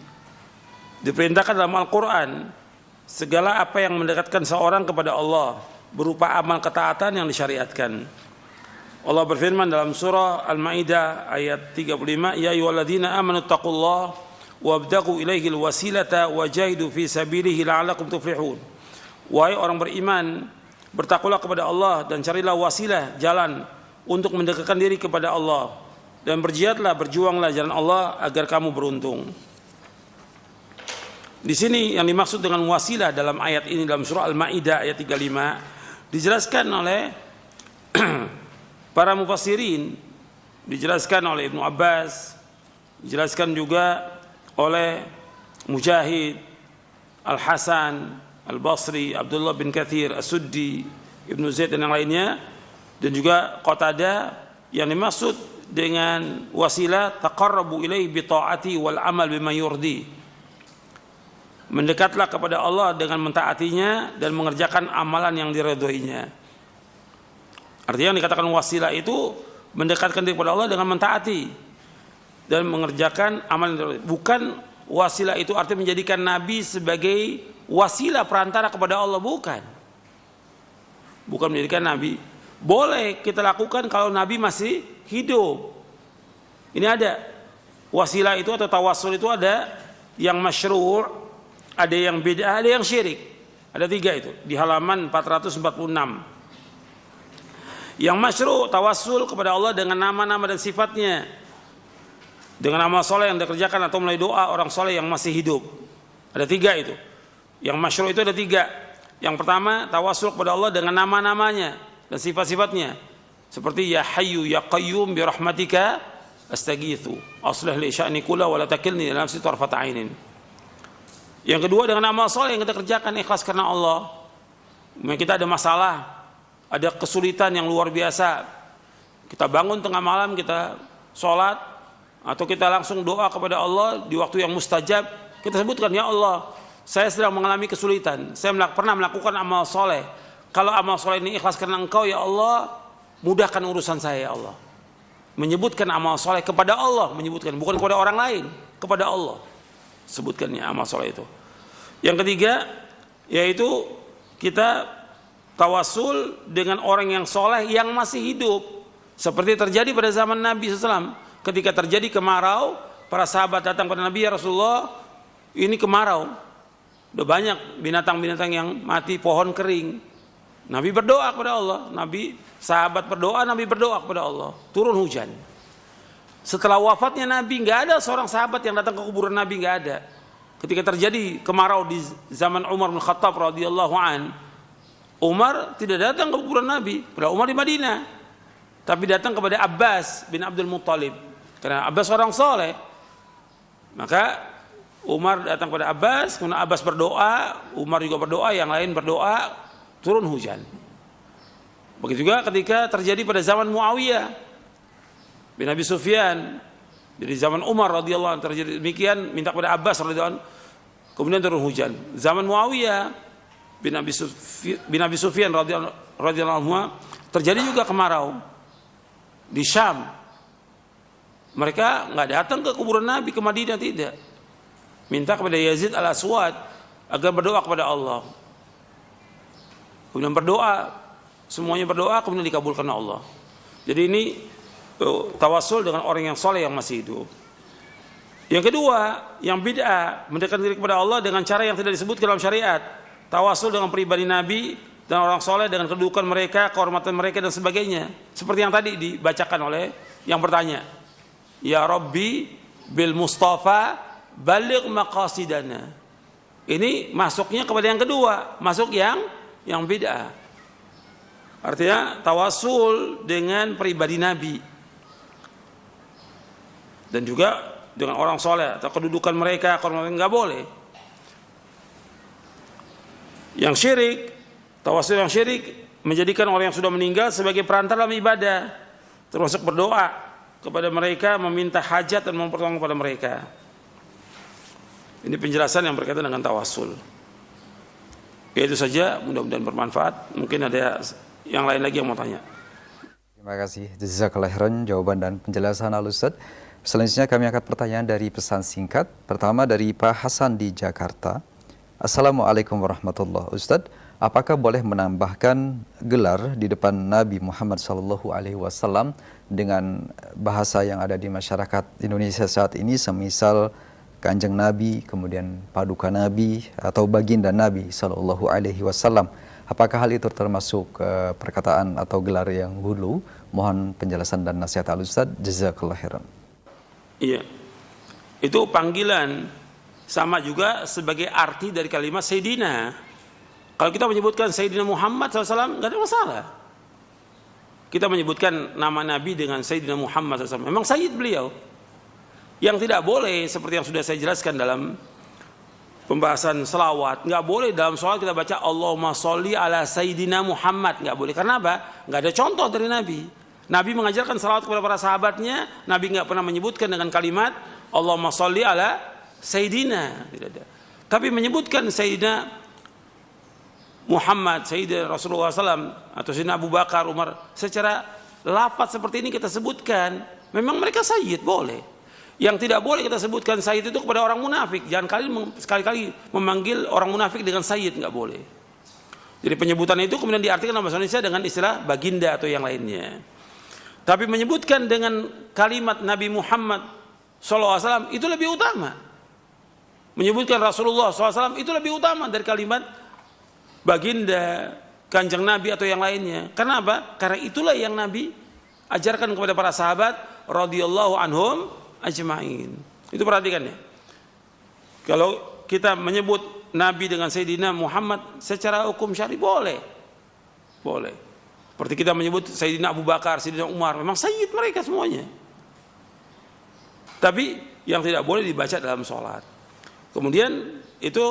diperintahkan dalam Al-Quran segala apa yang mendekatkan seorang kepada Allah berupa amal ketaatan yang disyariatkan. Allah berfirman dalam surah Al-Maidah ayat 35, ya ayyuhalladzina amanu taqullaha wabtaghu ilaihil wasilata wajahidu fi sabilihi la'allakum tuflihun. Wahai orang beriman, bertakwalah kepada Allah dan carilah wasilah, jalan untuk mendekatkan diri kepada Allah, dan berjihadlah, berjuanglah jalan Allah agar kamu beruntung. Di sini yang dimaksud dengan wasilah dalam ayat ini dalam surah Al-Maidah ayat 35 dijelaskan oleh para mufassirin, dijelaskan oleh Ibnu Abbas, dijelaskan juga oleh Mujahid, Al-Hasan, Al-Basri, Abdullah bin Katsir, As-Suddi, Ibnu Zaid dan yang lainnya, dan juga Qatadah. Yang dimaksud dengan wasilah taqarrabu ilaihi bi ta'ati wal amal bima yurdi. Mendekatlah kepada Allah dengan mentaatinya dan mengerjakan amalan yang diridhoinya. Artinya yang dikatakan wasilah itu mendekatkan diri kepada Allah dengan mentaati dan mengerjakan amalan yang diridhoi. Bukan wasilah itu artinya menjadikan Nabi sebagai wasilah perantara kepada Allah, bukan. Bukan menjadikan Nabi. Boleh kita lakukan kalau Nabi masih hidup. Ini ada wasilah itu atau tawassul itu ada yang masyru', ada yang bid'ah, ada yang syirik. Ada 3 itu di halaman 446. Yang masyru' tawassul kepada Allah dengan nama-nama dan sifatnya, dengan amal soleh yang dikerjakan atau melalui doa orang soleh yang masih hidup. Ada 3 itu. Yang masyru' itu ada 3. Yang pertama tawassul kepada Allah dengan nama-namanya dan sifat-sifatnya, seperti ya hayyu ya qayyum bi rahmatika astaghitsu aslih li sya'ni kullahu wa la takilni ila nafsi tarfata ainin. Yang kedua dengan amal soleh yang kita kerjakan ikhlas karena Allah. Kita ada masalah, ada kesulitan yang luar biasa, kita bangun tengah malam, kita sholat atau kita langsung doa kepada Allah di waktu yang mustajab, kita sebutkan, ya Allah, saya sedang mengalami kesulitan, saya pernah melakukan amal soleh. Kalau amal soleh ini ikhlas karena Engkau, ya Allah, mudahkan urusan saya, ya Allah. Menyebutkan amal soleh kepada Allah, menyebutkan, bukan kepada orang lain, kepada Allah. Sebutkannya amal soleh itu. Yang ketiga, yaitu kita tawassul dengan orang yang soleh yang masih hidup. Seperti terjadi pada zaman Nabi SAW. Ketika terjadi kemarau, para sahabat datang kepada Nabi, ya Rasulullah, ini kemarau. Udah banyak binatang-binatang yang mati, pohon kering. Nabi berdoa kepada Allah, sahabat berdoa, Nabi berdoa kepada Allah, turun hujan. Setelah wafatnya Nabi, nggak ada seorang sahabat yang datang ke kuburan Nabi, nggak ada. Ketika terjadi kemarau di zaman Umar bin Khattab radhiyallahu an, Umar tidak datang ke kuburan Nabi, padahal Umar di Madinah, tapi datang kepada Abbas bin Abdul Muttalib, karena Abbas orang soleh. Maka Umar datang kepada Abbas, kemudian Abbas berdoa, Umar juga berdoa, yang lain berdoa, turun hujan. Begitu juga ketika terjadi pada zaman Muawiyah bin Abi Sufyan, dari zaman Umar radhiyallahu anhu terjadi demikian, minta kepada Abbas radhiyallahu anhu, kemudian turun hujan. Zaman Muawiyah bin Abi Sufyan radhiyallahu anhu, terjadi juga kemarau di Syam. Mereka nggak datang ke kuburan Nabi ke Madinah, tidak. Minta kepada Yazid al-Aswad agar berdoa kepada Allah. Kemudian berdoa, semuanya berdoa, kemudian dikabulkan Allah. Jadi ini tawasul dengan orang yang soleh yang masih hidup. Yang kedua, yang bid'ah, mendekatkan diri kepada Allah dengan cara yang tidak disebutkan dalam syariat. Tawasul dengan pribadi Nabi dan orang soleh, dengan kedudukan mereka, kehormatan mereka dan sebagainya. Seperti yang tadi dibacakan oleh yang bertanya. Ya Rabbi bil Mustafa baligh maqasidana. Ini masuknya kepada yang kedua, masuk yang bid'ah. Artinya tawasul dengan pribadi Nabi dan juga dengan orang soleh atau kedudukan mereka, kehormatan, nggak boleh. Yang syirik, tawasul yang syirik menjadikan orang yang sudah meninggal sebagai perantara dalam ibadah, termasuk berdoa kepada mereka, meminta hajat dan mempertolongan kepada mereka. Ini penjelasan yang berkaitan dengan tawasul. Ya, itu saja, mudah-mudahan bermanfaat. Mungkin ada yang lain lagi yang mau tanya. Terima kasih jazakallahu khairan jawaban dan penjelasan Al-Ustaz. Selanjutnya kami akan pertanyaan dari pesan singkat. Pertama dari Pak Hasan di Jakarta. Assalamualaikum warahmatullahi wabarakatuh. Ustaz, apakah boleh menambahkan gelar di depan Nabi Muhammad SAW dengan bahasa yang ada di masyarakat Indonesia saat ini, semisal Kanjeng Nabi, kemudian Paduka Nabi atau Baginda Nabi SAW? Apakah hal itu termasuk perkataan atau gelar yang hulu? Mohon penjelasan dan nasihat Al-Ustaz. Jazakallahu khairan. Iya, itu panggilan, sama juga sebagai arti dari kalimat Sayyidina. Kalau kita menyebutkan Sayyidina Muhammad SAW, nggak ada masalah. Kita menyebutkan nama Nabi dengan Sayyidina Muhammad SAW, memang Sayyid beliau. Yang tidak boleh, seperti yang sudah saya jelaskan dalam pembahasan selawat, nggak boleh dalam sholat kita baca Allahumma sholli ala Sayyidina Muhammad, nggak boleh. Karena apa? Nggak ada contoh dari Nabi. Nabi mengajarkan salawat kepada para sahabatnya, Nabi nggak pernah menyebutkan dengan kalimat Allahumma sholli ala Sayyidina, tidak ada. Tapi menyebutkan Sayyidina Muhammad, Sayyidina Rasulullah SAW atau Sayyidina Abu Bakar, Umar, secara lafaz seperti ini kita sebutkan, memang mereka Sayyid, boleh. Yang tidak boleh kita sebutkan Sayyid itu kepada orang munafik. Jangan sekali-kali memanggil orang munafik dengan Sayyid, nggak boleh. Jadi penyebutan itu kemudian diartikan dalam bahasa Indonesia dengan istilah baginda atau yang lainnya. Tapi menyebutkan dengan kalimat Nabi Muhammad SAW itu lebih utama. Menyebutkan Rasulullah SAW itu lebih utama dari kalimat baginda, kanjeng Nabi atau yang lainnya. Karena apa? Karena itulah yang Nabi ajarkan kepada para sahabat radhiyallahu anhum ajma'in. Itu perhatikan ya. Kalau kita menyebut Nabi dengan Sayyidina Muhammad secara hukum syar'i boleh. Boleh. Seperti kita menyebut Sayyidina Abu Bakar, Sayyidina Umar, memang Sayyid mereka semuanya. Tapi yang tidak boleh dibaca dalam sholat. Kemudian itu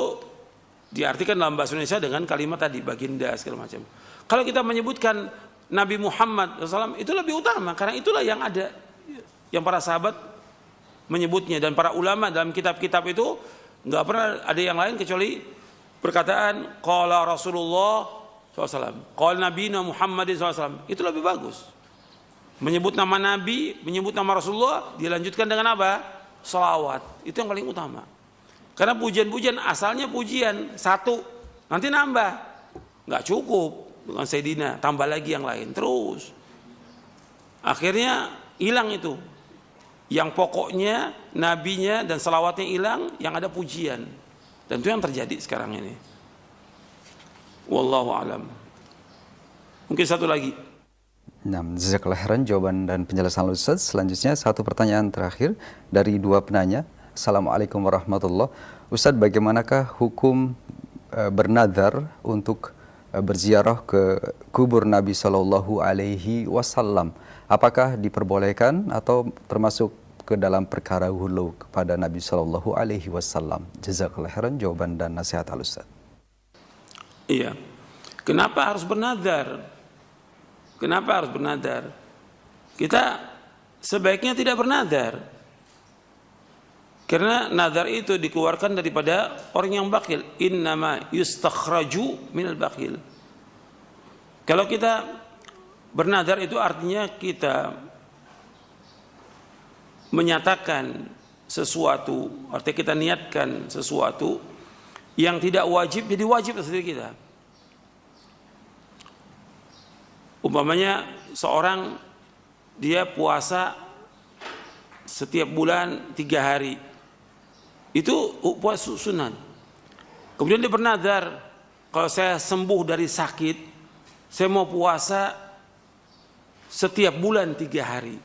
diartikan dalam bahasa Indonesia dengan kalimat tadi, baginda segala macam. Kalau kita menyebutkan Nabi Muhammad SAW itu lebih utama, karena itulah yang ada, yang para sahabat menyebutnya, dan para ulama dalam kitab-kitab itu nggak pernah ada yang lain kecuali perkataan qala Rasulullah SAW, qala Nabi Muhammad SAW, itu lebih bagus. Menyebut nama Nabi, menyebut nama Rasulullah, dilanjutkan dengan apa? Salawat, itu yang paling utama. Karena pujian-pujian asalnya pujian satu, nanti nambah, nggak cukup dengan Sayyidina, tambah lagi yang lain terus. Akhirnya hilang itu. Yang pokoknya nabinya dan salawatnya hilang, yang ada pujian. Dan itu yang terjadi sekarang ini. Wallahu alam. Mungkin satu lagi. Nah, jazakallahu khairan jawaban dan penjelasan Ustaz. Selanjutnya satu pertanyaan terakhir dari dua penanya. Assalamualaikum warahmatullahi wabarakatuh. Ustaz, bagaimanakah hukum bernadar untuk berziarah ke kubur Nabi Shallallahu Alaihi Wasallam? Apakah diperbolehkan atau termasuk ke dalam perkara hulu kepada Nabi Shallallahu Alaihi Wasallam? Jazakallahu khairan jawaban dan nasihat Ustaz. Iya. Kenapa harus bernadar? Kenapa harus bernadar? Kita sebaiknya tidak bernadar. Karena nazar itu dikeluarkan daripada orang yang bakhil. Innama yustakhraju minal bakhil. Kalau kita bernazar itu artinya kita menyatakan sesuatu, artinya kita niatkan sesuatu yang tidak wajib jadi wajib atas diri kita. Umpamanya seorang dia puasa setiap bulan 3 hari, itu puasa sunat. Kemudian dia bernazar, kalau saya sembuh dari sakit, saya mau puasa setiap bulan 3 hari.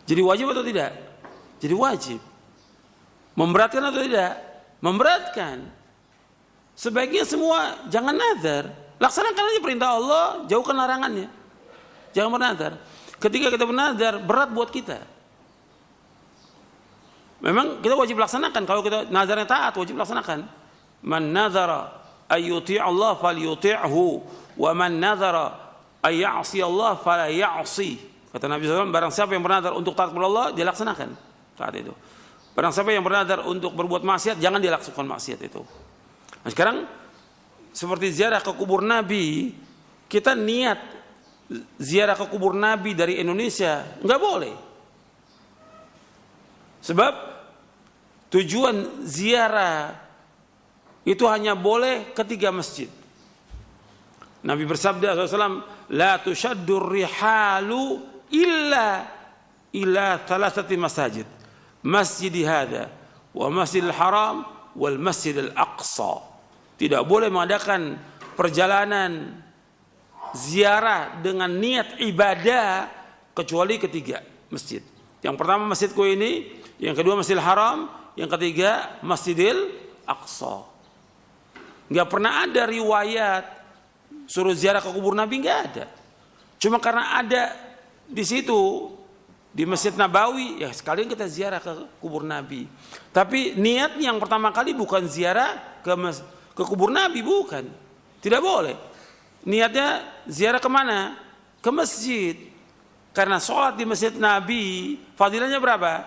Jadi wajib atau tidak? Jadi wajib. Memberatkan atau tidak? Memberatkan. Sebaiknya semua jangan nazar. Laksanakan aja perintah Allah, jauhkan larangannya. Jangan bernazar. Ketika kita bernazar, berat buat kita. Memang kita wajib laksanakan. Kalau kita nazarnya taat, wajib laksanakan. Man nazara ayyuti' Allah falyuti'hu, wa man nazara ayya'si Allah fala ya'si. Kata Nabi SAW, barang siapa yang bernazar untuk taat kepada Allah, dia laksanakan saat itu. Barang siapa yang bernazar untuk berbuat maksiat, jangan dia lakukan maksiat itu. Nah sekarang, seperti ziarah ke kubur Nabi, kita niat ziarah ke kubur Nabi dari Indonesia, nggak boleh. Sebab tujuan ziarah itu hanya boleh ke 3 masjid. Nabi bersabda SAW, la tushaddur rihalu illa ila 3 masajid, masjid hadza wa masjidil haram wal masjidil aqsa. Tidak boleh mengadakan perjalanan ziarah dengan niat ibadah kecuali ke 3 masjid. Yang pertama masjidku ini, yang kedua masjidil haram, yang ketiga masjidil aqsa. Enggak pernah ada riwayat suruh ziarah ke kubur Nabi, enggak ada. Cuma karena ada di situ di Masjid Nabawi, ya sekalian kita ziarah ke kubur Nabi. Tapi niat yang pertama kali bukan ziarah ke kubur Nabi, bukan. Tidak boleh. Niatnya ziarah kemana? Ke masjid. Karena sholat di Masjid Nabi fadilahnya berapa?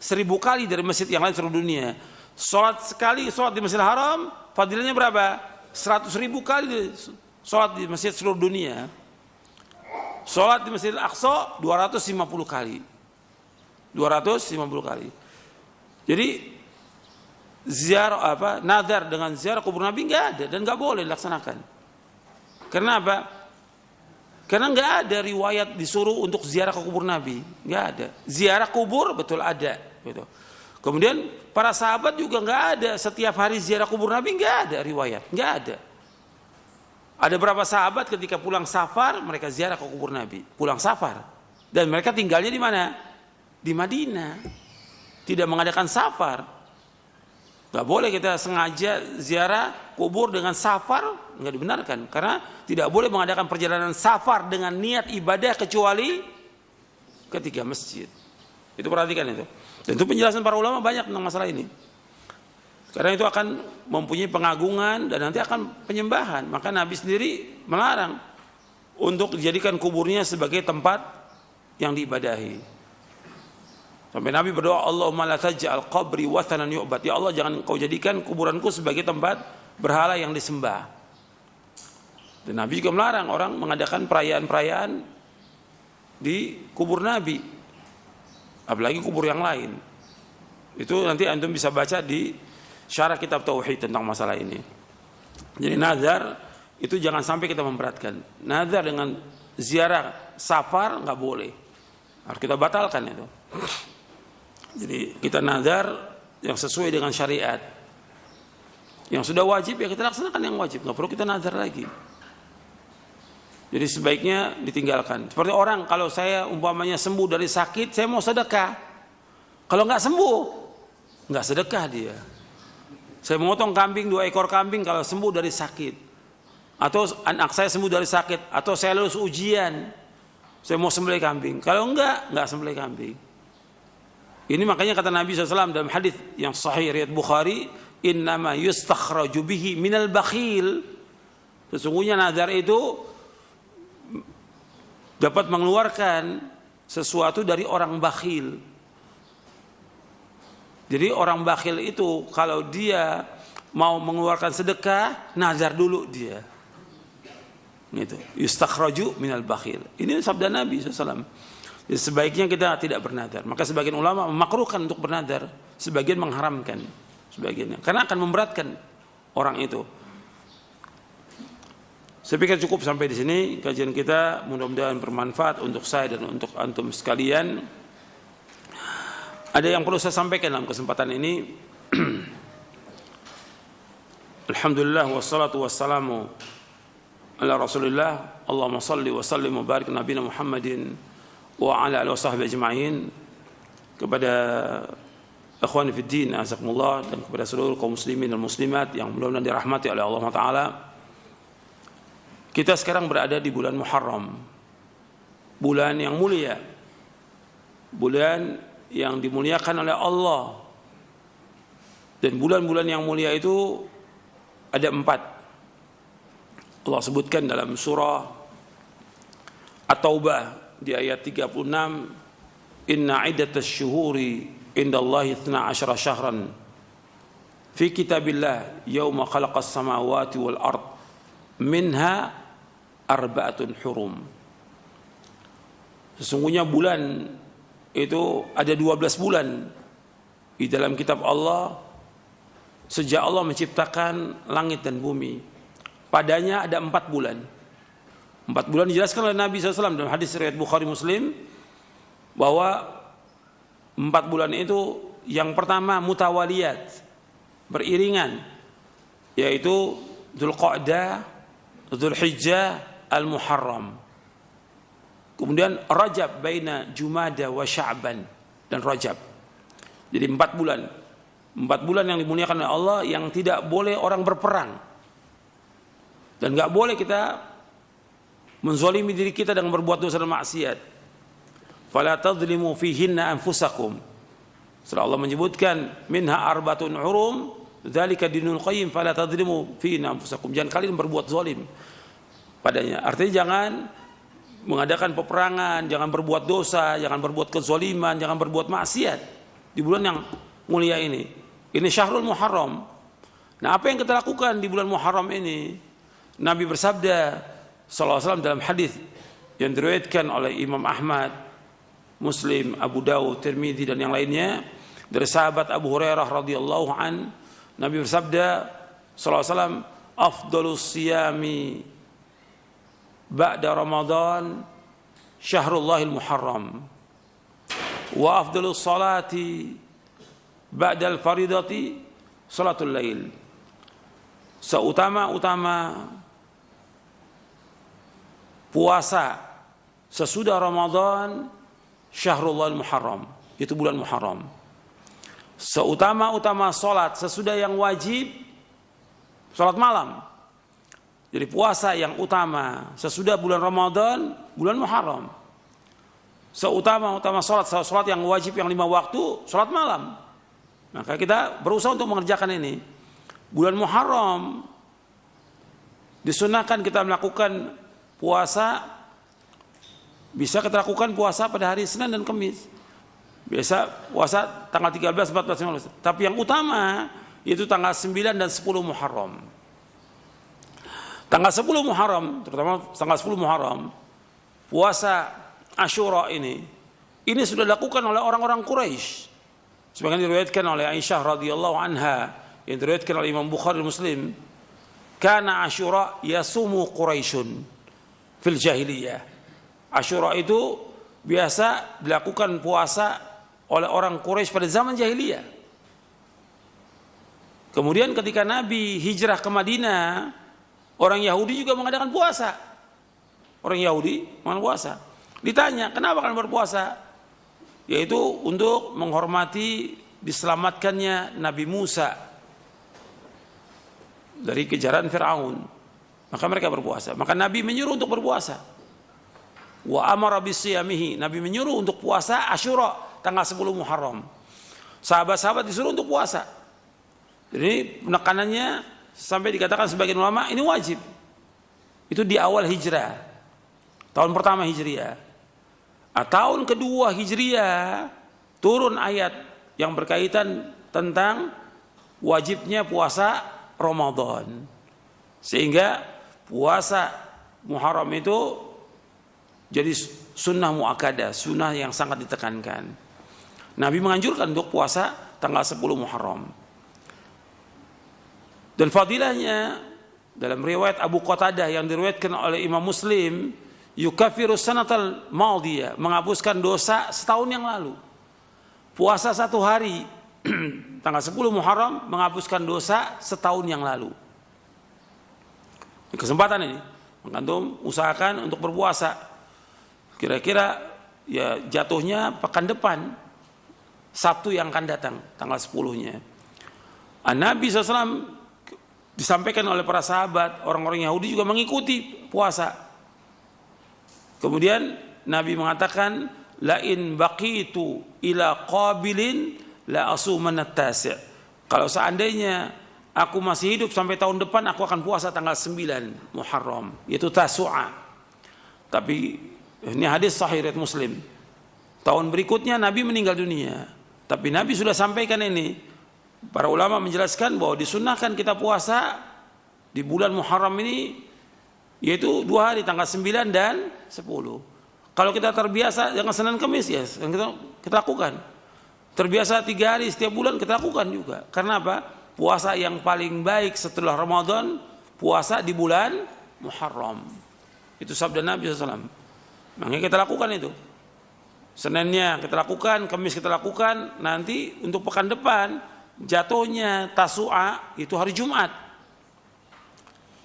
1000 kali dari masjid yang lain seluruh dunia. Sholat sekali sholat di Masjidil Haram fadilahnya berapa? 100.000 kali sholat di masjid seluruh dunia. Sholat di Masjidil Aqsa 250 kali. 250 kali. Jadi ziarah nazar dengan ziarah kubur Nabi enggak ada dan enggak boleh dilaksanakan. Karena apa? Karena enggak ada riwayat disuruh untuk ziarah ke kubur Nabi, enggak ada. Ziarah kubur betul ada, gitu. Kemudian para sahabat juga enggak ada setiap hari ziarah kubur Nabi, enggak ada riwayat, enggak ada. Ada berapa sahabat ketika pulang safar mereka ziarah ke kubur Nabi, pulang safar, dan mereka tinggalnya di mana? Di Madinah. Tidak mengadakan safar. Gak boleh kita sengaja ziarah kubur dengan safar, nggak dibenarkan. Karena tidak boleh mengadakan perjalanan safar dengan niat ibadah kecuali ke 3 masjid. Itu perhatikan itu. Dan itu penjelasan para ulama banyak tentang masalah ini. Karena itu akan mempunyai pengagungan dan nanti akan penyembahan. Maka Nabi sendiri melarang untuk dijadikan kuburnya sebagai tempat yang diibadahi. Sampai Nabi berdoa, Allahumma la taj'al qabri wathanan yu'bad. Ya Allah, jangan kau jadikan kuburanku sebagai tempat berhala yang disembah. Dan Nabi juga melarang orang mengadakan perayaan-perayaan di kubur Nabi, apalagi kubur yang lain. Itu nanti antum bisa baca di syarah kitab Tauhid tentang masalah ini. Jadi nazar itu jangan sampai kita memberatkan. Nazar dengan ziarah safar nggak boleh, harus kita batalkan itu. Jadi kita nazar yang sesuai dengan syariat. Yang sudah wajib ya kita laksanakan yang wajib, nggak perlu kita nazar lagi. Jadi sebaiknya ditinggalkan. Seperti orang kalau saya umpamanya sembuh dari sakit, saya mau sedekah. Kalau nggak sembuh, nggak sedekah dia. Saya memotong kambing 2 ekor kambing kalau sembuh dari sakit, atau anak saya sembuh dari sakit, atau saya lulus ujian, saya mau sembelih kambing. Kalau enggak sembelih kambing. Ini makanya kata Nabi SAW dalam hadis yang sahih riwayat Bukhari, innama yustakhraju bihi minal bakhil. Sesungguhnya nazar itu dapat mengeluarkan sesuatu dari orang bakhil. Jadi orang bakhil itu kalau dia mau mengeluarkan sedekah, nazar dulu dia. Gitu. Yustakhraju minal bakhil. Ini sabda Nabi SAW. Jadi sebaiknya kita tidak bernazar. Maka sebagian ulama memakruhkan untuk bernazar, sebagian mengharamkan sebagiannya. Karena akan memberatkan orang itu. Saya pikir cukup sampai di sini kajian kita, mudah-mudahan bermanfaat untuk saya dan untuk antum sekalian. Ada yang perlu saya sampaikan dalam kesempatan ini. Alhamdulillah wassalatu wassalamu ala Rasulillah. Allahumma salli wa sallim wa barik nabiyina Muhammadin wa ala alihi washabbihi ajma'in. Kepada ikhwani fid din, azakumullah, dan kepada seluruh kaum muslimin dan muslimat yang mudah-mudahan dirahmati oleh Allah Taala. Kita sekarang berada di bulan Muharram, bulan yang mulia, bulan yang dimuliakan oleh Allah. Dan bulan-bulan yang mulia itu ada 4. Allah sebutkan dalam surah At-Taubah di ayat 36, Inna iddatasy syuhuri indallahi 12 syahran fi kitabillah yauma khalaqas samawati wal ard minha arba'atun hurum. Sesungguhnya bulan itu ada 12 bulan di dalam kitab Allah sejak Allah menciptakan langit dan bumi. Padanya ada 4 bulan. 4 bulan dijelaskan oleh Nabi SAW dalam hadis riwayat Bukhari Muslim bahwa 4 bulan itu yang pertama mutawaliyat, beriringan, yaitu Dzulqa'dah, Dzulhijjah, Al-Muharram. Kemudian Rajab, baina Jumada wa Sya'ban, dan Rajab. Jadi 4 bulan. 4 bulan yang dimuliakan oleh Allah, yang tidak boleh orang berperang. Dan enggak boleh kita menzalimi diri kita dengan berbuat dosa dan maksiat. Fala tadhlimu fihinna anfusakum. Setelah Allah menyebutkan minha arbatun hurum, dzalika dinul qayyim fala tadhlimu fihinna anfusakum. Jangan kalian berbuat zalim padanya. Artinya jangan mengadakan peperangan, jangan berbuat dosa, jangan berbuat kezaliman, jangan berbuat maksiat di bulan yang mulia ini. Ini Syahrul Muharram. Nah, apa yang kita lakukan di bulan Muharram ini? Nabi bersabda sallallahu alaihi wasallam dalam hadis yang diriwayatkan oleh Imam Ahmad, Muslim, Abu Dawud, Tirmidzi dan yang lainnya dari sahabat Abu Hurairah radhiyallahu an, Nabi bersabda sallallahu alaihi wasallam, afdhalus siyami ba'da Ramadan Syahrullahil Muharram wa afdhalus salati ba'da al-faridati salatul lail. Seutama-utama puasa sesudah Ramadan Syahrullahil Muharram, itu bulan Muharram. Seutama-utama salat sesudah yang wajib salat malam. Jadi puasa yang utama sesudah bulan Ramadan, bulan Muharram. Seutama-utama salat yang wajib yang 5 waktu, salat malam. Maka kita berusaha untuk mengerjakan ini. Bulan Muharram disunahkan kita melakukan puasa. Bisa kita lakukan puasa pada hari Senin dan Kamis. Biasa puasa tanggal 13, 14, 15. Tapi yang utama itu tanggal 9 dan 10 Muharram. Tanggal 10 Muharram, terutama tanggal 10 Muharram, puasa Asyura ini sudah dilakukan oleh orang-orang Quraisy. Sebagaimana diriwayatkan oleh Aisyah radhiyallahu anha, yang diriwayatkan oleh Imam Bukhari Muslim, kana Asyura yasumu Quraisyun fil jahiliyah. Asyura itu biasa dilakukan puasa oleh orang Quraisy pada zaman jahiliyah. Kemudian ketika Nabi hijrah ke Madinah, orang Yahudi juga mengadakan puasa. Orang Yahudi mengadakan puasa. Ditanya, kenapa kalian berpuasa? Yaitu untuk menghormati diselamatkannya Nabi Musa dari kejaran Fir'aun. Maka mereka berpuasa. Maka Nabi menyuruh untuk berpuasa. Wa amara bisiyamihi. Nabi menyuruh untuk puasa Asyura tanggal 10 Muharram. Sahabat-sahabat disuruh untuk puasa. Jadi penekanannya sampai dikatakan sebagian ulama ini wajib. Itu di awal hijrah. Tahun pertama hijriah. Tahun kedua hijriah turun ayat yang berkaitan tentang wajibnya puasa Ramadan. Sehingga puasa Muharram itu jadi sunnah muakkadah, sunnah yang sangat ditekankan. Nabi menganjurkan untuk puasa tanggal 10 Muharram. Dan fadilahnya dalam riwayat Abu Qatadah yang diriwayatkan oleh Imam Muslim, yukaffiru sanatal madiyah, menghapuskan dosa setahun yang lalu. Puasa 1 hari tanggal 10 Muharram menghapuskan dosa setahun yang lalu. Di kesempatan ini, antum usahakan untuk berpuasa. Kira-kira ya jatuhnya pekan depan, Sabtu yang akan datang, tanggal 10-nya. Nabi SAW disampaikan oleh para sahabat, orang-orang Yahudi juga mengikuti puasa. Kemudian Nabi mengatakan, la in baqitu ila qabilin la asumanat tasi'. Kalau seandainya aku masih hidup sampai tahun depan, aku akan puasa tanggal 9 Muharram, yaitu Tasu'a. Tapi ini hadis sahih riwayat Muslim. Tahun berikutnya Nabi meninggal dunia. Tapi Nabi sudah sampaikan ini. Para ulama menjelaskan bahwa disunahkan kita puasa di bulan Muharram ini, yaitu 2 hari, tanggal 9 dan 10. Kalau kita terbiasa dengan Senin Kamis, ya kita lakukan. Terbiasa 3 hari setiap bulan, kita lakukan juga. Karena apa? Puasa yang paling baik setelah Ramadan, puasa di bulan Muharram. Itu sabda Nabi SAW. Makanya kita lakukan itu. Seninnya kita lakukan, Kamis kita lakukan. Nanti untuk pekan depan, jatuhnya Tasu'a itu hari Jumat.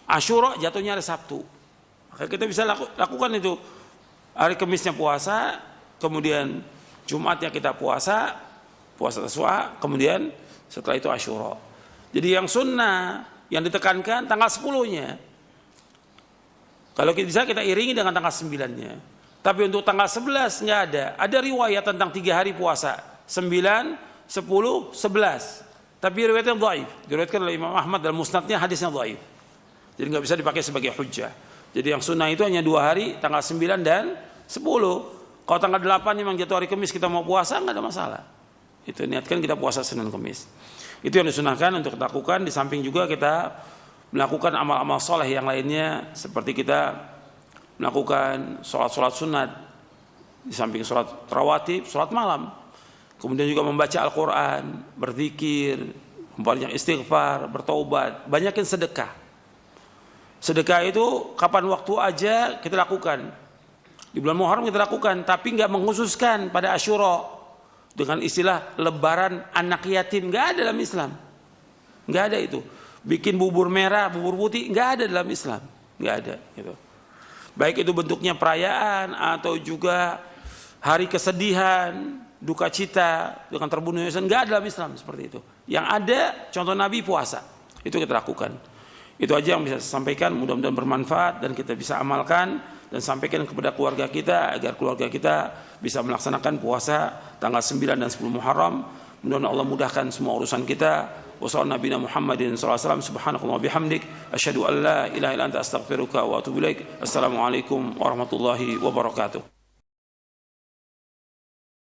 Asyura jatuhnya hari Sabtu. Maka kita bisa lakukan itu. Hari Kamisnya puasa, kemudian Jumatnya kita puasa Tasu'a, kemudian setelah itu Asyura. Jadi yang sunnah, yang ditekankan tanggal 10-nya. Kalau bisa kita iringi dengan tanggal 9-nya. Tapi untuk tanggal 11 nggak ada. Ada riwayat tentang 3 hari puasa. 9, 10, 11. Tapi riwayatnya dhaif. Diriwayatkan oleh Imam Ahmad dalam musnadnya, hadisnya dhaif. Jadi nggak bisa dipakai sebagai hujjah. Jadi yang sunnah itu hanya 2 hari, tanggal 9 dan 10. Kalau tanggal 8 memang jatuh hari Kamis kita mau puasa, nggak ada masalah. Itu niatkan kita puasa Senin Kamis. Itu yang disunahkan untuk kita lakukan. Di samping juga kita melakukan amal-amal soleh yang lainnya, seperti kita melakukan sholat-sholat sunat, di samping sholat rawatib, sholat malam. Kemudian juga membaca Al-Quran, berzikir, memperbanyak istighfar, bertaubat, banyakin sedekah. Sedekah itu kapan waktu aja kita lakukan. Di bulan Muharram kita lakukan, tapi nggak mengkhususkan pada Asyura. Dengan istilah lebaran anak yatim, nggak ada dalam Islam, nggak ada itu. Bikin bubur merah, bubur putih, nggak ada dalam Islam, nggak ada. Gitu. Baik itu bentuknya perayaan atau juga hari kesedihan, duka cita dengan terbunuhnya, nggak ada dalam Islam seperti itu. Yang ada contoh Nabi puasa, itu kita lakukan. Itu aja yang bisa saya sampaikan. Mudah-mudahan bermanfaat dan kita bisa amalkan dan sampaikan kepada keluarga kita agar keluarga kita bisa melaksanakan puasa tanggal 9 dan 10 Muharram. Mudah-mudahan Allah mudahkan semua urusan kita. Wassallallahu Nabi Muhammadin sallallahu alaihi wasallam, subhanallahi wa bihamdik, asyhadu an la ilaha illa anta astaghfiruka wa atubu ilaik. Assalamualaikum warahmatullahi wabarakatuh.